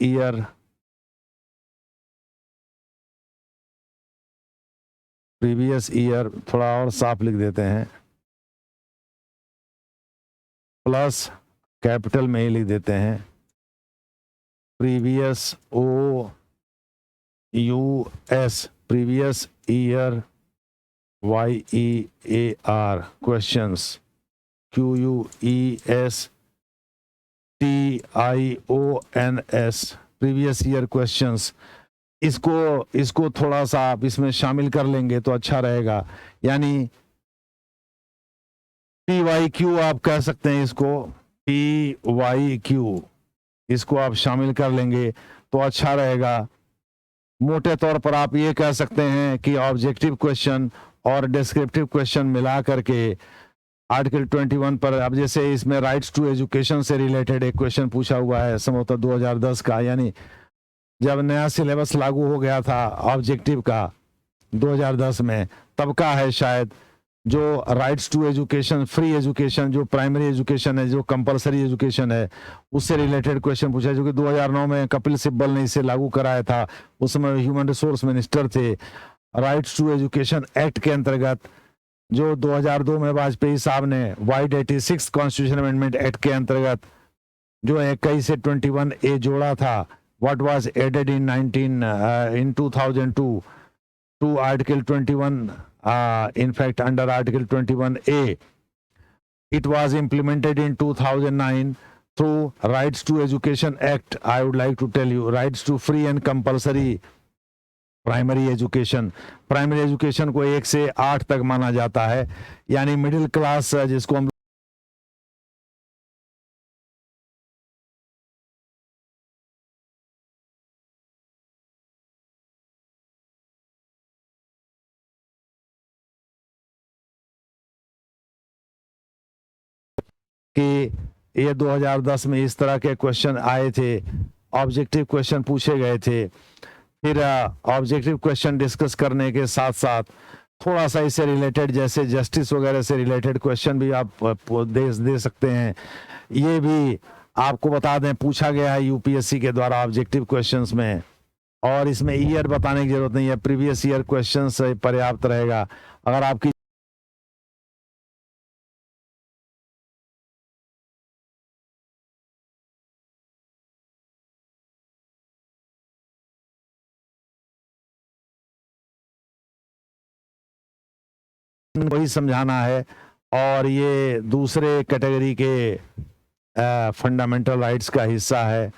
ईयर थोड़ा और साफ लिख देते हैं, प्लस कैपिटल में ही लिख देते हैं, previous OUS previous year YEAR questions QUESTIONS previous year questions. इसको थोड़ा सा आप इसमें शामिल कर लेंगे तो अच्छा रहेगा, यानी PYQ आप कह सकते हैं, इसको PYQ इसको आप शामिल कर लेंगे तो अच्छा रहेगा। मोटे तौर पर आप ये कह सकते हैं कि ऑब्जेक्टिव क्वेश्चन और डिस्क्रिप्टिव क्वेश्चन मिला करके आर्टिकल 21 पर, अब जैसे इसमें राइट्स टू एजुकेशन से रिलेटेड एक क्वेश्चन पूछा हुआ है संभवतः 2010 का, यानी जब नया सिलेबस लागू हो गया था ऑब्जेक्टिव का 2010 में, तब का है शायद, जो rights to education, free education, जो प्राइमरी एजुकेशन है, जो कंपलसरी एजुकेशन है, उससे रिलेटेड क्वेश्चन पूछा, जो कि 2009 में कपिल सिब्बल ने इसे लागू कराया था, उस समय ह्यूमन रिसोर्स मिनिस्टर थे। राइट्स टू एजुकेशन एक्ट के अंतर्गत, जो 2002 में वाजपेयी साहब ने वाइड 86 कॉन्स्टिट्यूशन अमेंडमेंट एक्ट के अंतर्गत जो 21 से 21A जोड़ा था, what was added in 2002 to Article 21, in fact under Article 21A, it was implemented in 2009 through Rights to Education Act. I would like to tell you, rights to free and compulsory primary education. Primary education को 1 से 8 तक माना जाता है, यानी middle class जिसको हम कि ये 2010 में इस तरह के क्वेश्चन आए थे, ऑब्जेक्टिव क्वेश्चन पूछे गए थे। फिर ऑब्जेक्टिव क्वेश्चन डिस्कस करने के साथ साथ थोड़ा सा इससे रिलेटेड, जैसे जस्टिस वगैरह से रिलेटेड क्वेश्चन भी आप दे सकते हैं। ये भी आपको बता दें पूछा गया है यूपीएससी के द्वारा ऑब्जेक्टिव क्वेश्चंस में, और इसमें ईयर बताने की जरूरत नहीं है, प्रीवियस ईयर क्वेश्चंस पर्याप्त रहेगा। अगर आपकी वही समझाना है, और ये दूसरे कैटेगरी के फंडामेंटल राइट्स का हिस्सा है।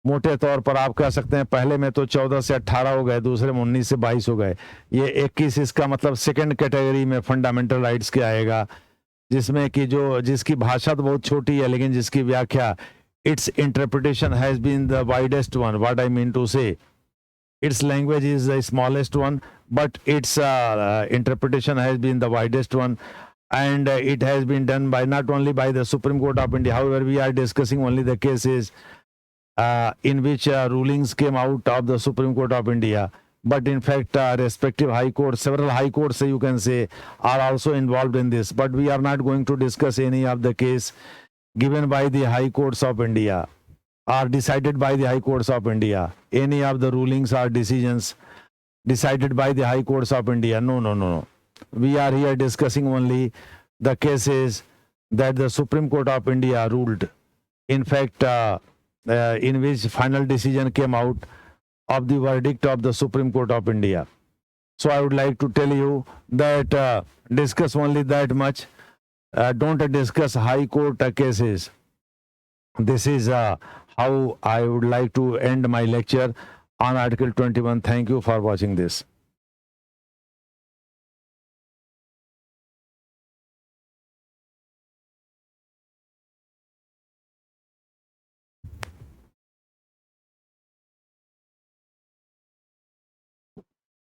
मोटे तौर पर आप कह सकते हैं पहले में तो 14 से 18 हो गए, दूसरे में 19 से 22 हो गए, ये 21 इसका मतलब सेकंड कैटेगरी में फंडामेंटल राइट्स के आएगा, जिसमें कि जिसकी भाषा तो बहुत छोटी है लेकिन जिसकी व्याख्या, its interpretation has been the widest one. What I mean to say, its language is the smallest one, but its interpretation has been the widest one, and it has been done by not only by the Supreme Court of India. However, we are discussing only the cases in which rulings came out of the Supreme Court of India, but in fact respective high courts, several high courts you can say, are also involved in this, but we are not going to discuss any of the case given by the high courts of India are decided by the high courts of India. Any of the rulings or decisions decided by the high courts of India. No. We are here discussing only the cases that the Supreme Court of India ruled. In fact, in which final decision came out of the verdict of the Supreme Court of India. So I would like to tell you that discuss only that much. Don't discuss high court cases. This is how I would like to end my lecture on Article 21. Thank you for watching this.